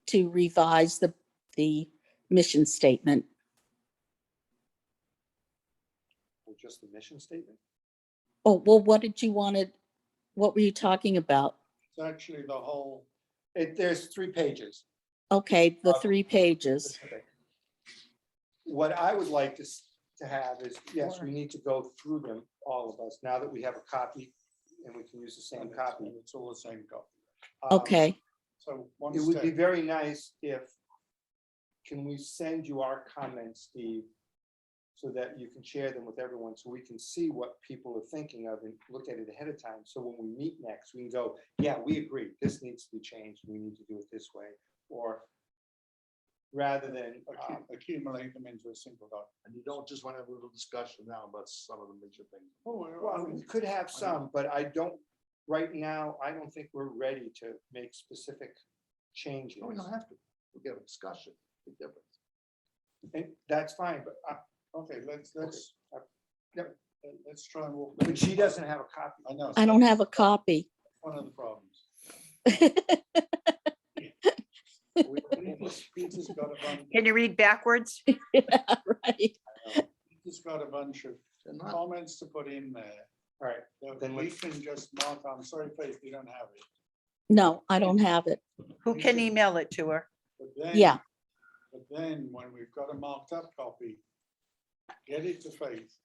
to revise the mission statement. Or just the mission statement. Oh, well, what did you want to, what were you talking about? It's actually the whole, There's 3 pages. Okay, the 3 pages. What I would like to have is, yes, we need to go through them, all of us, now that we have a copy and we can use the same copy. it's all the same copy. Okay, So one It would be step, very nice if, can we send you our comments, Steve? So that you can share them with everyone, so we can see what people are thinking of and look at it ahead of time. So when we meet next, we can go, yeah, we agree, this needs to be changed, we need to do it this way. Or rather than, accumulate them into a single document. And you don't just want to have a little discussion now about some of the major things. Oh, well, we could have some, but I don't, right now, I don't think we're ready to make specific changes. No, we don't have to. We'll get a discussion, big difference. And that's fine, but okay, let's Yep. let's try and walk. but she doesn't have a copy. I know. I don't have a copy. One of the problems. Peter's got a bunch, Can you read backwards? Yeah, right. Peter's got a bunch of They're not- comments to put in there. All right, that Then we let's- can just mark, I'm sorry, Faith, you don't have it. No, I don't have it. Who can email it to her? But then, Yeah. But then when we've got a marked up copy, get it to Faith.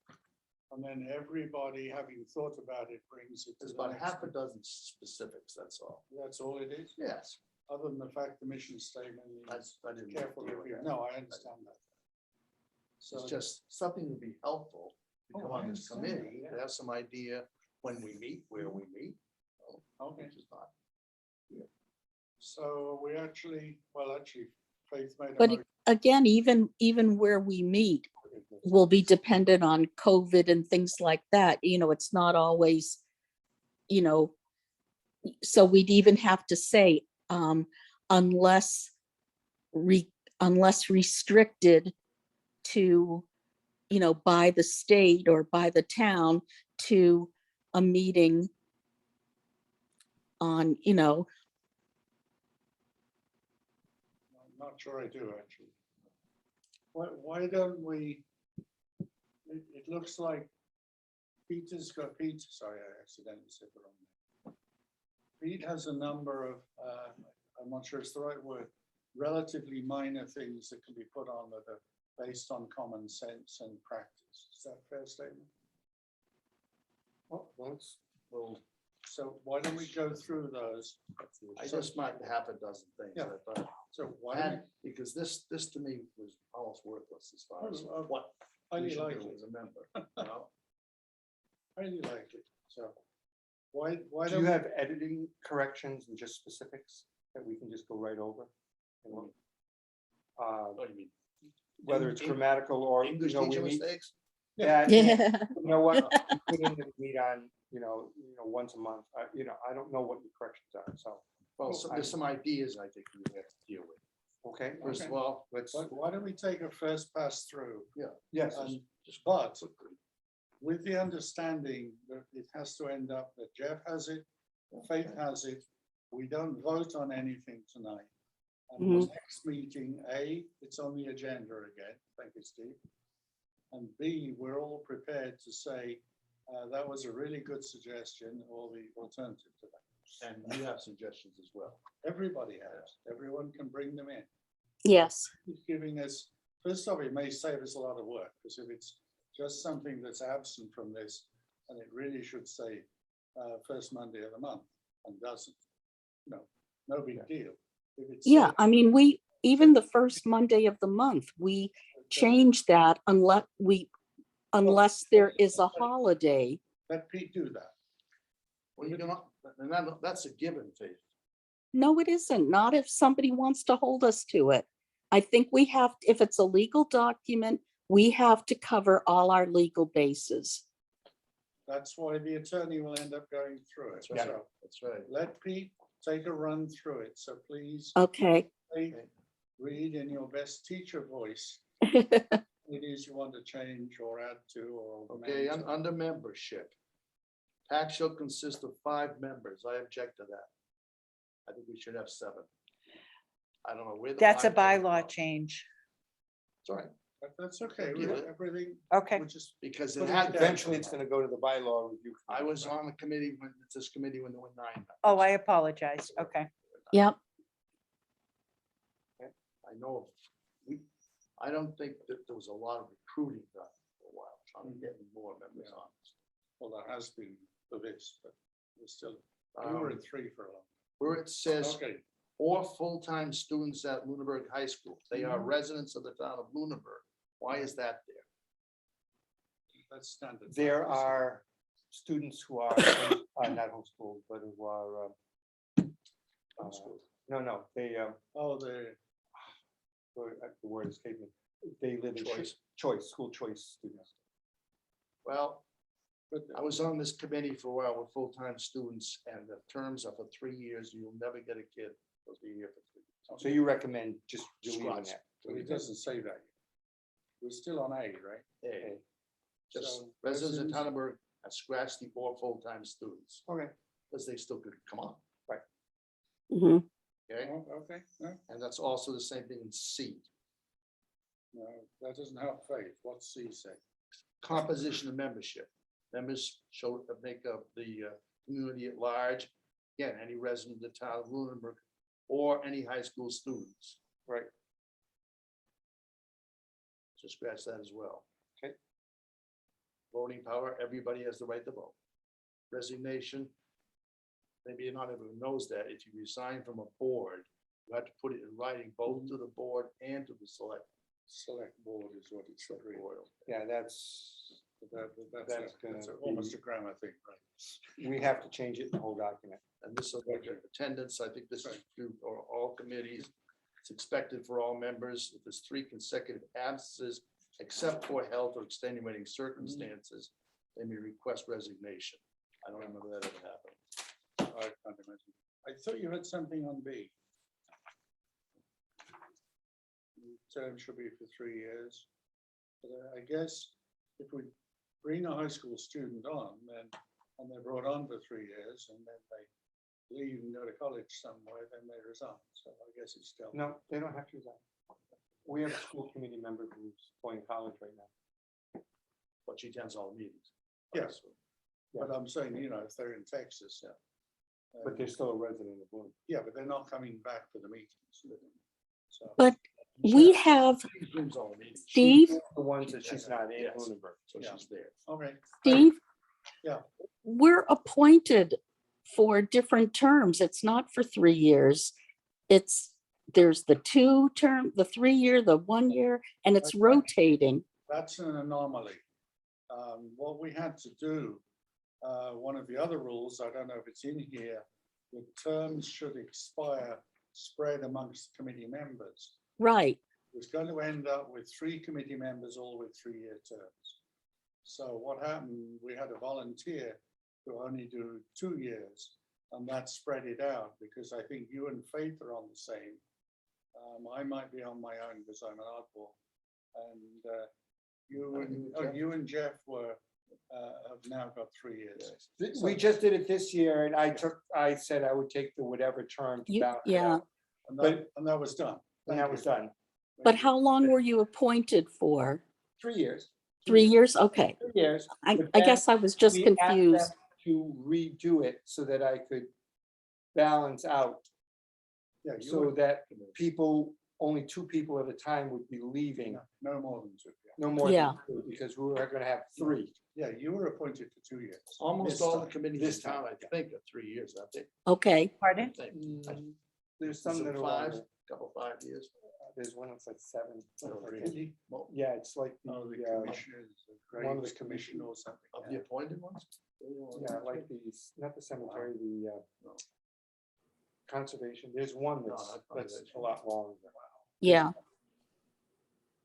And then everybody, having thought about it, brings it to There's the about next half a one. dozen specifics, that's all. That's all it is, Yes, other than the fact the mission statement I is didn't. careful deal with review. that. No, I understand that. So It's just something to be helpful to Oh, come I on this understand that, committee, to yeah. have some idea when we meet, where we meet. okay, Which is not. so we actually, well, actually, Faith made a But motion. again, even where we meet will be dependent on COVID and things like that. You know, it's not always, you know, so we'd even have to say, unless restricted to, you know, by the state or by the town to a meeting on, you know, I'm not sure I do, actually. Why don't we, it looks like Peter's got, sorry, I accidentally said the wrong name. Pete has a number of, I'm not sure it's the right word, relatively minor things that can be put on that are based on common sense and practice. Is that a fair statement? Well, So why don't we go through those? I just marked half a dozen things. Yeah. I thought, So why don't we? and because this to me was almost worthless as far as Oh, what we Highly should do likely, as a member, you know? highly likely. So why do don't you we? have editing corrections and just specifics that we can just go right over? What do you mean? Whether it's Eng- grammatical or, English we teacher meet- mistakes? Yeah, yeah, you know what, we put in the meet on, once a month, I don't know what your corrections are, so, Well, there's some ideas I think we have to deal with. okay, First Okay. of all, let's. But why don't we take a first pass through? yes, But with the understanding that it has to end up that Jeff has it, Faith has it, we don't vote on anything tonight. And the next meeting, A, it's on the agenda again, thank you, Steve. And B, we're all prepared to say, that was a really good suggestion, or the alternative to that. And you have suggestions as well. Everybody has, everyone can bring them in. yes, It's giving us, first off, it may save us a lot of work, because if it's just something that's absent from this, And it really should say, first Monday of the month, and doesn't. No big deal. If it Yeah, said- I mean, even the first Monday of the month, we change that unless there is a holiday. Let Pete do that. Well, you cannot, and that's a given, Faith. No, it isn't. Not if somebody wants to hold us to it. I think we have, if it's a legal document, we have to cover all our legal bases. That's why the attorney will end up going through it. That's right. So That's right. let Pete take a run through it. So please Okay. Pete, read in your best teacher voice what it is you want to change or add to or. Okay, amend to. under membership. Pacc shall consist of 5 members. I object to that. I think we should have 7. I don't know where. That's a 5 came bylaw from. change. It's all right, But that's okay. Give it. Everything. Okay, We'll just because Put it it had, down. Eventually, it's gonna go to the bylaw review. I committee. was on the committee when, this committee when there were 9 members. oh, I apologize. Okay. Yep. I know, I don't think that there was a lot of recruiting done for a while, trying to get more members on. Well, there has been for this, but we're still, we were Um, at 3 for a long. Where it says, Okay, or full-time students at Lunenburg High School, they are Mhm. residents of the town of Lunenburg. Why is that there? that's standard. There practice. are students who are, not homeschooled, but who are, no, they, Oh, they, the word escaped me. They live in Choice. school choice students. Well, but I was on this committee for a while with full-time students, and the terms are for 3 years. You'll never get a kid. They'll be here for 3 years. So you recommend just deleting Scratch. that? but it doesn't say that. We're still on A, right? Hey, just So residents of residents- Lunenburg have scratched the or full-time students, Okay. because they still could come on, Mhm. okay? Oh, okay, no, And that's also the same thing in C. no, that doesn't help Faith. What's C say? Composition of membership. Members show, make up the community at large. Again, any resident of the town of Lunenburg or any high school students. Right. So scratch that as well. Okay. Voting power, everybody has the right to vote. Resignation. Maybe not everyone knows that. If you resign from a board, you have to put it in writing both to the board and to the select Select board is what it should read. board. Yeah, that's, That's That's gonna almost a grammar thing, right? we have to change it in the whole document. And this is like attendance, I think this is true for all committees. It's expected for all members. If there's 3 consecutive absences, except for health or extenuating circumstances, they may request resignation. I don't remember that ever happened. I can't imagine. I thought you had something on B. Term should be for 3 years. But I guess if we bring a high school student on, then, and they're brought on for 3 years, and then they leave and go to college somewhere, then they resign. So I guess it's still. No, they don't have to resign. We have a school committee member who's going to college right now. But she attends all the meetings. Yes. But I'm saying, if they're in Texas. But they're still a resident of Bloom. Yeah, but they're not coming back for the meetings. So. But we have, She attends all the meetings. Steve, The ones that she's not in Yes. Lunenburg. So Yeah. she's there. Okay. Steve. Yeah. We're appointed for different terms. It's not for 3 years. There's the 2-term, the 3-year, the 1-year, and it's That's right. rotating. That's an anomaly. What we had to do, one of the other rules, I don't know if it's in here, the terms should expire spread amongst committee members. Right. It was going to end up with 3 committee members, all with 3-year terms. So what happened, we had a volunteer who only do 2 years, and that spread it out, because I think you and Faith are on the same. I might be on my own because I'm an oddball. And you and Jeff were, have now got 3 years. We just did it this year and I said I would take the whatever term to balance it Yeah, out, And that was done. and that was done. but how long were you appointed for? 3 years. 3 years? Okay. 3 years. I But guess I was just we asked them confused. To redo it so that I could balance out, Yeah, you so were, that people only 2 people at a time would be leaving, No more than 2. no more Yeah. than 2, because we were gonna have 3. Yeah, you were appointed for 2 years. Almost This all the time. committees This in town, time, I think, are 3 years, I think. Okay, Pardon? There's some Some that are 5, longer. couple 5 years. There's one that's like 7. Oh, I really? think. Yeah, it's like Oh, the the, commissioners, one of the Graves Commission or something. Of the appointed ones? yeah, like these, not the cemetery, the No. conservation. There's one No, that's, not that's conservation. a lot longer. yeah,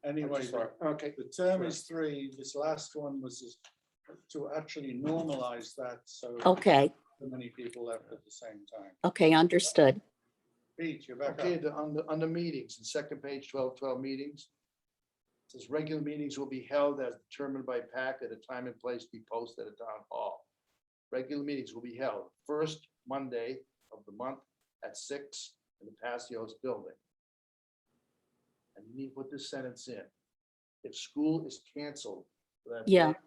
I Anyway, just saw it. Okay, the term is 3. This last one was to actually normalize that, so okay, so many people left at the same time. okay, understood. Pete, you're back Okay, up. on the meetings, the second page, 12 meetings. It says regular meetings will be held as determined by Pacc at a time and place to be posted at town hall. Regular meetings will be held first Monday of the month at 6 in the Pacios building. And you need to put this sentence in. If school is canceled for that Yeah. day,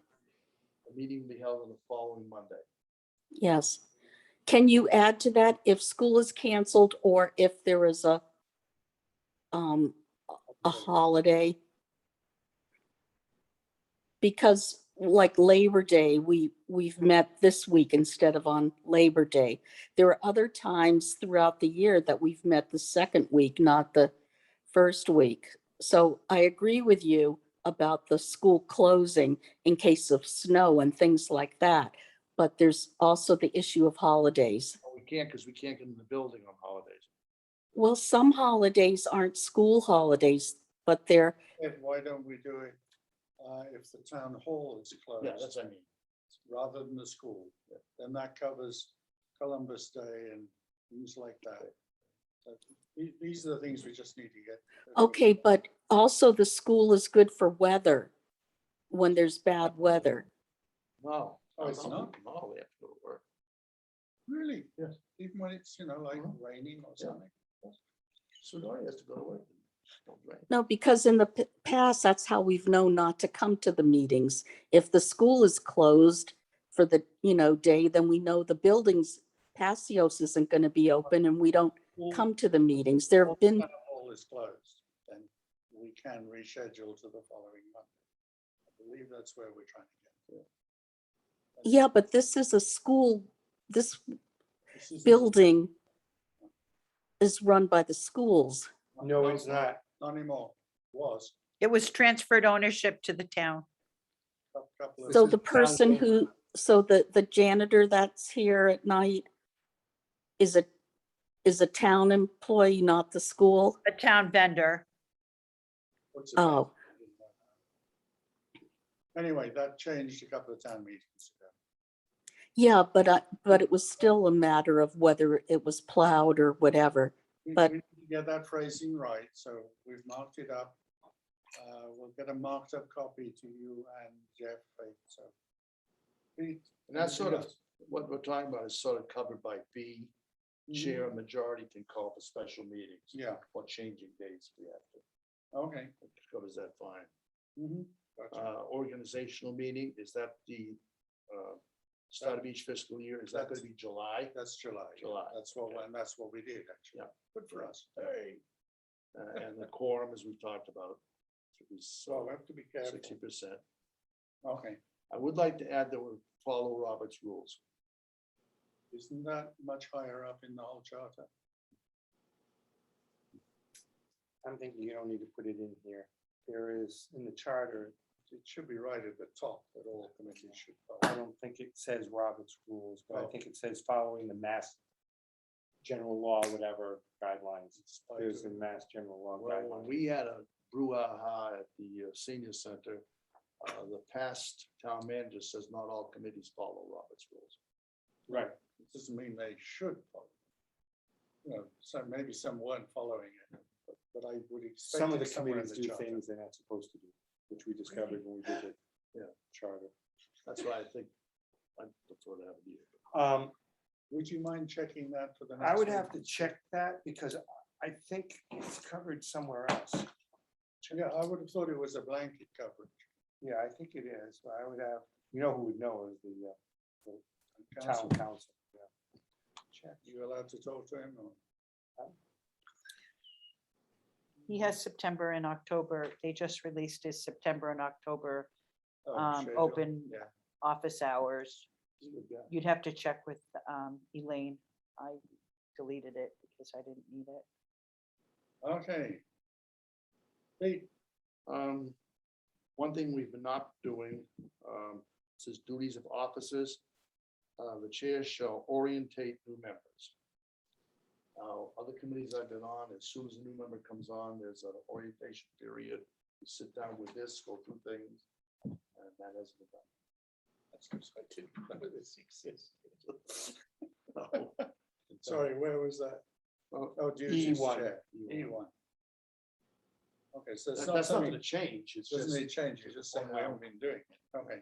the meeting will be held on the following Monday. Yes. Can you add to that if school is canceled or if there is um, a holiday? Because like Labor Day, we've met this week instead of on Labor Day. There are other times throughout the year that we've met the second week, not the first week. So I agree with you about the school closing in case of snow and things like that. But there's also the issue of holidays. Oh, we can't, because we can't get in the building on holidays. Well, some holidays aren't school holidays, but they're, Ed, why don't we do it if the town hall is closed? Yeah, that's what I mean. Rather than the school, then that covers Columbus Day and things like that. So these are the things we just need to get. okay, but also the school is good for weather when there's bad weather. No. Oh, it's not? No, we have to go to work. Really? Yes. Even when it's, like Mhm. raining or Yeah. something? So Dory has to go to work. Right. No, because in the past, that's how we've known not to come to the meetings. If the school is closed for the, day, then we know the buildings, Pacios isn't going to be open and we don't come to the meetings. There have been, Town hall is closed, then we can reschedule to the following Monday. I believe that's where we're trying to get to. yeah, but this is a school, this This is building is run by the schools. no, it's not. Not anymore. Was. It was transferred ownership to the town. Couple of. So is the town person building. who, so the janitor that's here at night is a town employee, not the school? A town vendor. What's it about? Oh, Anyway, that changed a couple of town meetings ago. yeah, but it was still a matter of whether it was plowed or whatever. But- We need to get that phrasing right, so we've marked it up. We'll get a marked up copy to you and Jeff, so. Pete, And that's sort of, anything else? what we're talking about is sort of covered by B. Chair and majority can call for special meetings. Yeah, Or changing dates if we have to. okay. It covers that fine. Mhm, gotcha. Organizational meeting, is that the start of each fiscal year? Is that going to be July? That's July. July, That's what we did, actually. Yeah. Good for us. Hey. And the quorum, as we talked about, So we have to be careful. 60%. Okay, I would like to add that we follow Robert's rules. isn't that much higher up in the whole charter? I'm thinking you don't need to put it in here. There is, in the charter, It should be right at the top that all committees should I follow. don't think it says Robert's rules, but I Oh. think it says following the mass general law, whatever guidelines. There's the mass general law Well, when guidelines. we had a brouhaha at the senior center, the past town manager says not all committees follow Robert's rules. Right. It doesn't mean they should follow. So maybe some weren't following it, but I would expect. Some of it the somewhere in committees the do charter. things they're not supposed to do, which we discovered when we did the charter. That's why I think I prefer to have it here. Would you mind checking that for the next? I would meeting? have to check that because I think it's covered somewhere else. Yeah, I would have thought it was a blanket coverage. Yeah, I think it is, but I would have, who would know is the Council, town council. Yeah. Check. you allowed to talk to him or? He has September and October. They just released his September and October schedule. open Yeah. office hours. He's a good guy. You'd have to check with Elaine. I deleted it because I didn't need it. Okay. Pete, One thing we've been not doing, says duties of officers. The chair shall orientate new members. Other committees I've been on, as soon as a new member comes on, there's an orientation period. You sit down with this, go through things, and that hasn't been done. That's because I didn't know this existed. sorry, where was that? Oh, duties E1. chair, E1. Okay, so it's That's not nothing something, to change, it's doesn't just, need change, you're just saying we haven't been doing it. Okay.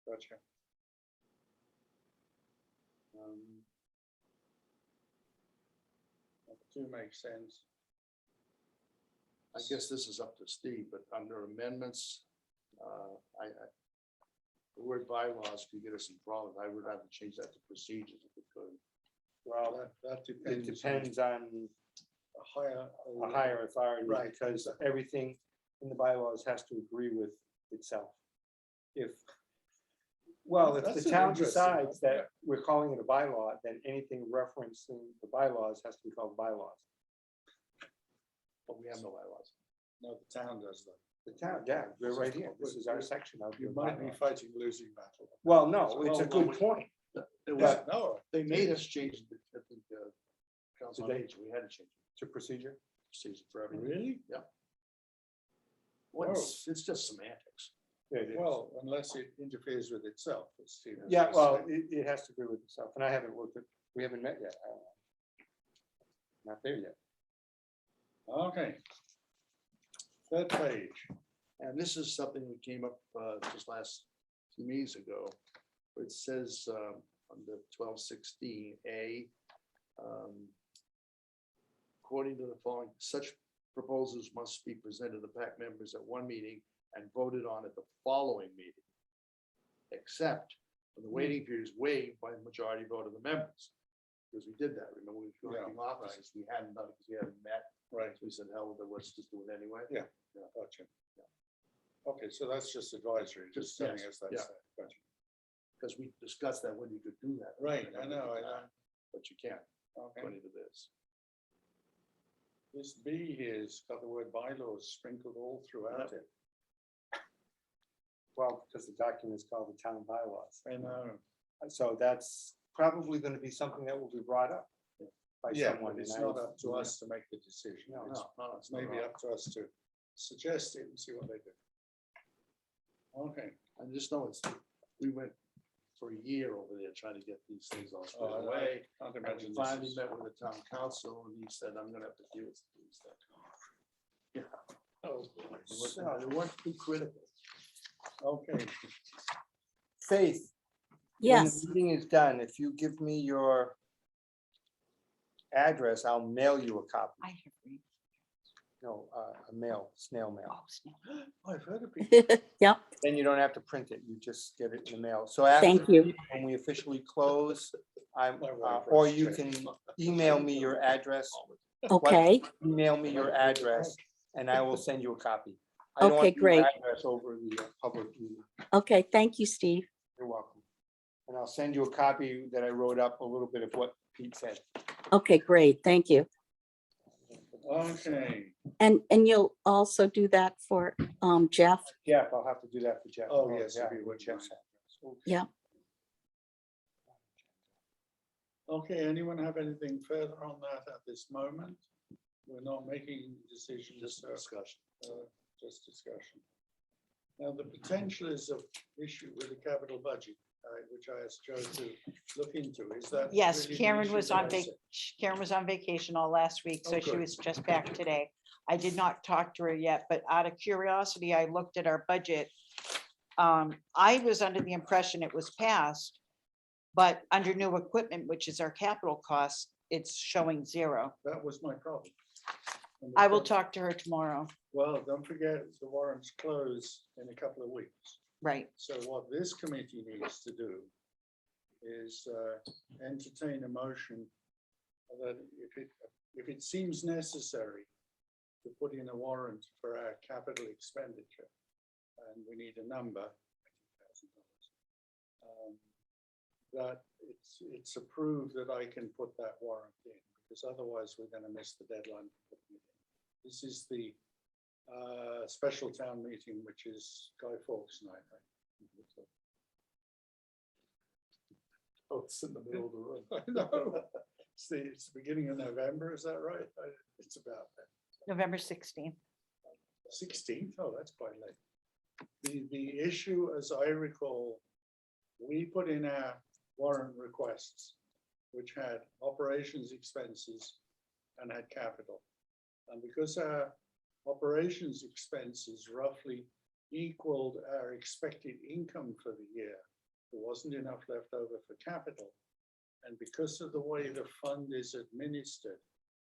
Gotcha. Number 2 makes sense. I guess this is up to Steve, but under amendments, the word bylaws could get us in problems. I would have to change that to procedures if we could. Well, that It depends. depends on A higher. a higher authority, Right, because exactly. everything in the bylaws has to agree with itself. If the That's an town interesting decides one, that we're calling it a bylaw, then anything referencing the bylaws has to be called bylaws. But we have no bylaws. No, the town does that. The town, yeah, we're right here. This is our section of the You might be bylaws. fighting a losing battle. Well, no, it's a Well, good we- point. It was, But- No, they made us change the, I think, council on Did they? aging, we had to change To procedure. the procedure for everything. really? Well, it's just semantics. Yeah, it is. Well, unless it interferes with itself, as Steve has Yeah, just well, said. it has to agree with itself, and I haven't looked at, we haven't met yet. I don't know. Not there yet. Okay. 3rd page. And this is something that came up just last 2 meetings ago, where it says under 1216A, according to the following, such proposals must be presented to PAC members at one meeting and voted on at the following meeting, except when the waiting period is waived by the majority vote of the members. Because we did that, remember, we were Yeah, electing officers, we hadn't done it because we hadn't met, Right, so we said, hell with it, let's just do it anyway. gotcha. Okay, so that's just advisory, just telling Yes, us that's yeah. that. Gotcha. Because we discussed that when you could do that. Right, I know, I know. But you can't, Okay, according to this. this B here's got the word bylaws sprinkled all throughout it. Well, because the document is called the town bylaws. I know. So that's probably gonna be something that will be brought up by Yeah, someone. but it's and I- not up to us to make the decision. No, It's It's maybe up to us to suggest it and see what they do. Okay. I just know we went for a year over there trying to get these things all Oh, squared I away. can't And imagine we this finally is- met with the town council and he said, I'm gonna have to deal with these things. Yeah. They weren't too critical. Okay, Faith. when Yes, the meeting is done, if you give me your address, I'll mail you a copy. I have read. No, a mail, snail mail. Oh, snap. I've heard of people. yep, Then you don't have to print it. You just get it in the mail. So after, thank you. when we officially close, I'm, My wife or writes you checks. can email me your address. Okay, Email me your address and I will send you a copy. I don't want Okay, your great. Address over the public meeting. okay, thank you, Steve. You're welcome. And I'll send you a copy that I wrote up a little bit of what Pete said. Okay, great, thank you. Okay, And you'll also do that for Jeff? Jeff, I'll have to do that for Jeff. Oh, yes, yeah, if you with wouldn't Jeff's mind. address. Yeah. okay, anyone have anything further on that at this moment? We're not making decisions. Just a discussion. Just discussion. Now, the potential is of issue with the capital budget, which I asked Joe to look into, is that? Yes, really the Karen issue was that on I vac, said? Karen was on vacation all last week, so Oh, she good. was just back today. I did not talk to her yet, but out of curiosity, I looked at our budget. I was under the impression it was passed, but under new equipment, which is our capital costs, it's showing 0. That was my problem. And the I will prob- talk to her tomorrow. Well, don't forget, the warrants close in a couple of weeks. Right, So what this committee needs to do is entertain a motion that if it seems necessary to put in a warrant for our capital expenditure. And we need a number, that it's approved that I can put that warrant in, because otherwise we're gonna miss the deadline. for putting it in. This is the special town meeting, which is Guy Fawkes night, right? Oh, it's in the middle of the room. I know. It's the beginning of November, is that right? It's about that. November 16th. 16th, oh, that's quite late. The issue, as I recall, we put in our warrant requests, which had operations expenses and had capital. And because our operations expenses roughly equaled our expected income for the year, there wasn't enough left over for capital. And because of the way the fund is administered,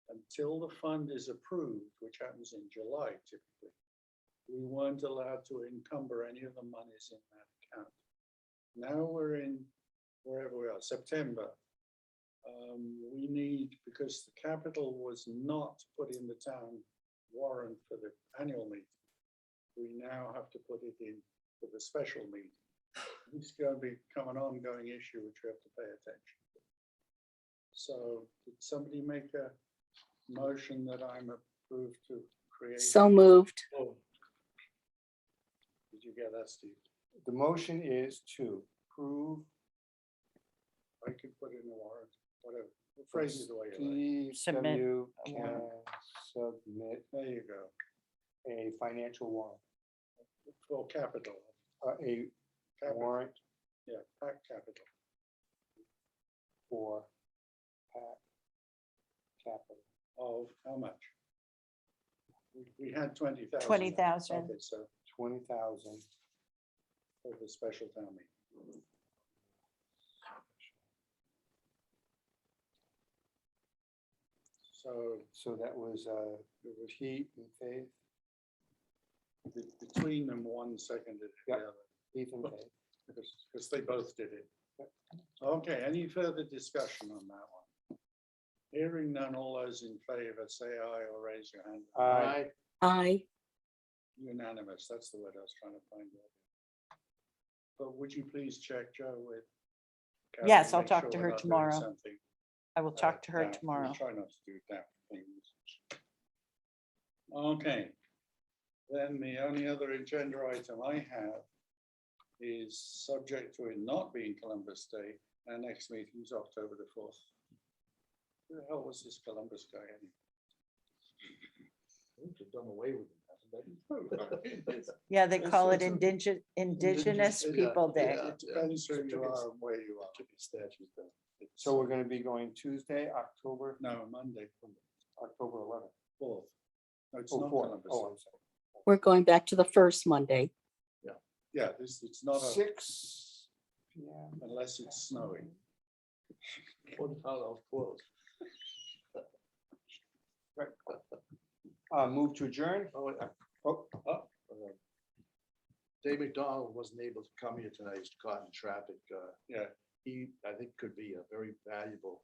until the fund is approved, which happens in July typically, we weren't allowed to encumber any of the monies in that account. Now we're in, wherever we are, September. We need, because the capital was not put in the town warrant for the annual meeting, we now have to put it in for the special meeting. It's going to become an ongoing issue which we have to pay attention to. So did somebody make a motion that I'm approved to create? So moved. Oh. Did you get that, Steve? The motion is to approve I could put in a warrant, whatever. Phrase it the way you like. Submit DPW a can submit There you go. a financial warrant, For capital. a Capital. warrant Yeah, Pacc capital. for Pacc capital. Of how much? We had 20,000. 20,000. Okay, so 20,000. for the special town meeting. So that was it was Pete and Faith, between them, one seconded the Yep. other, Pete and Faith. because they both did it. Okay, any further discussion on that one? Hearing none, all those in favor, say aye or raise your hand. Aye. Aye. Unanimous, that's the word I was trying to find out. But would you please check, Joe, with? Kathy, Yes, I'll make talk sure to we're her not doing tomorrow. something, I will talk to her daft. We tomorrow. Try not to do daft things. Okay. Then the only other agenda item I have is subject to it not being Columbus Day. Our next meeting is October the 4th. Who the hell was this Columbus guy anyway? They've done away with it. Yeah, they It's call it also- Indigenous Yeah, People Day. It depends who you are and where you are. Statues down. So we're gonna be going Tuesday, October No, Monday, 11th. 4th. No, it's Oh, not 4th. Columbus. Oh, I'm sorry. We're going back to the first Monday. Yeah, it's not a, 6 p.m. unless it's snowing. One town else closed. Move to adjourn. Dave McDonald wasn't able to come here tonight, he's caught in traffic. Yeah. He, I think, could be a very valuable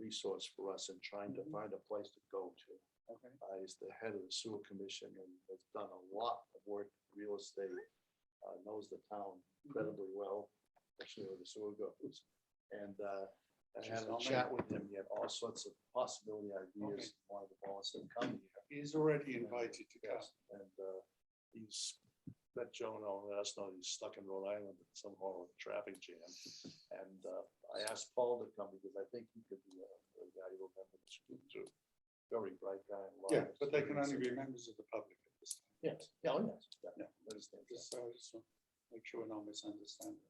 resource for us in trying to find a place to go to. Okay. He's the head of the sewer commission and has done a lot of work in real estate, knows the town incredibly well, especially where the sewer goes. And I had a chat with him, he had all sorts of possibility ideas, wanted to volunteer to come here. He's already invited to come. Yes, and he's let Joe know, let us know he's stuck in Rhode Island in some horrible traffic jam. And I asked Paul to come because I think he could be a very valuable member of the school too. Very bright guy. and a lot Yeah, of but they can only experience. be members of the public at this time. Yes, yeah, oh, yes, Yeah. understand. Just so I just want to make sure we're not misunderstanding.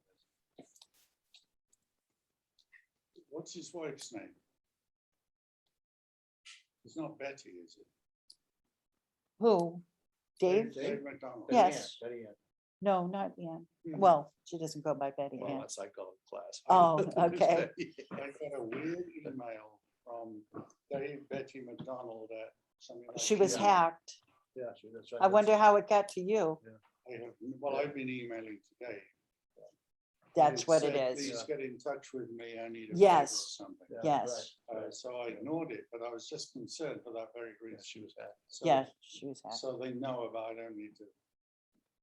What's his wife's name? It's not Betty, is it? Who? Dave? Dave McDonald. Yes. Betty Ann. No, not Ann. Hmm. Well, she doesn't go by Betty Well, Ann. that's psychology class. Oh, okay. I got a weird email from Dave Betty McDonald at something like. She was Gmail. hacked. Yeah, that's right. I wonder how it got to you. Well, I've been emailing today. That's what it said, is. Please get in touch with me, I need a favor or Yes. something. Yeah, Yes, So I ignored it, but I was just concerned for that very reason. She was happy. So- yeah, she was happy. So they know about it, I don't need to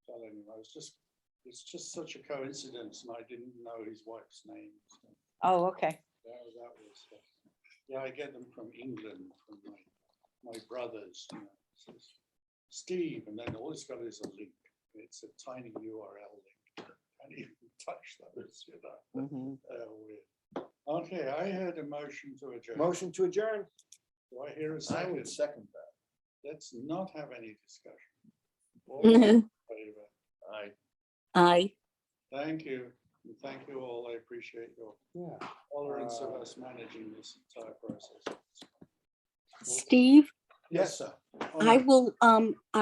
tell anyone. It's just such a coincidence and I didn't know his wife's name. So Oh, okay. that was, yeah, I get them from England, from my brothers, you know. So it's Steve, and then all it's got is a link. It's a tiny URL link. Can't even touch those, you know. Mhm. Weird. Okay, I heard a motion to adjourn. Motion to adjourn. Do I hear a I second? would second that. Let's not have any discussion. All in favor? I, Thank you. And thank you all. I appreciate your Yeah. tolerance of us managing this entire process. Steve, Yes, sir. I will,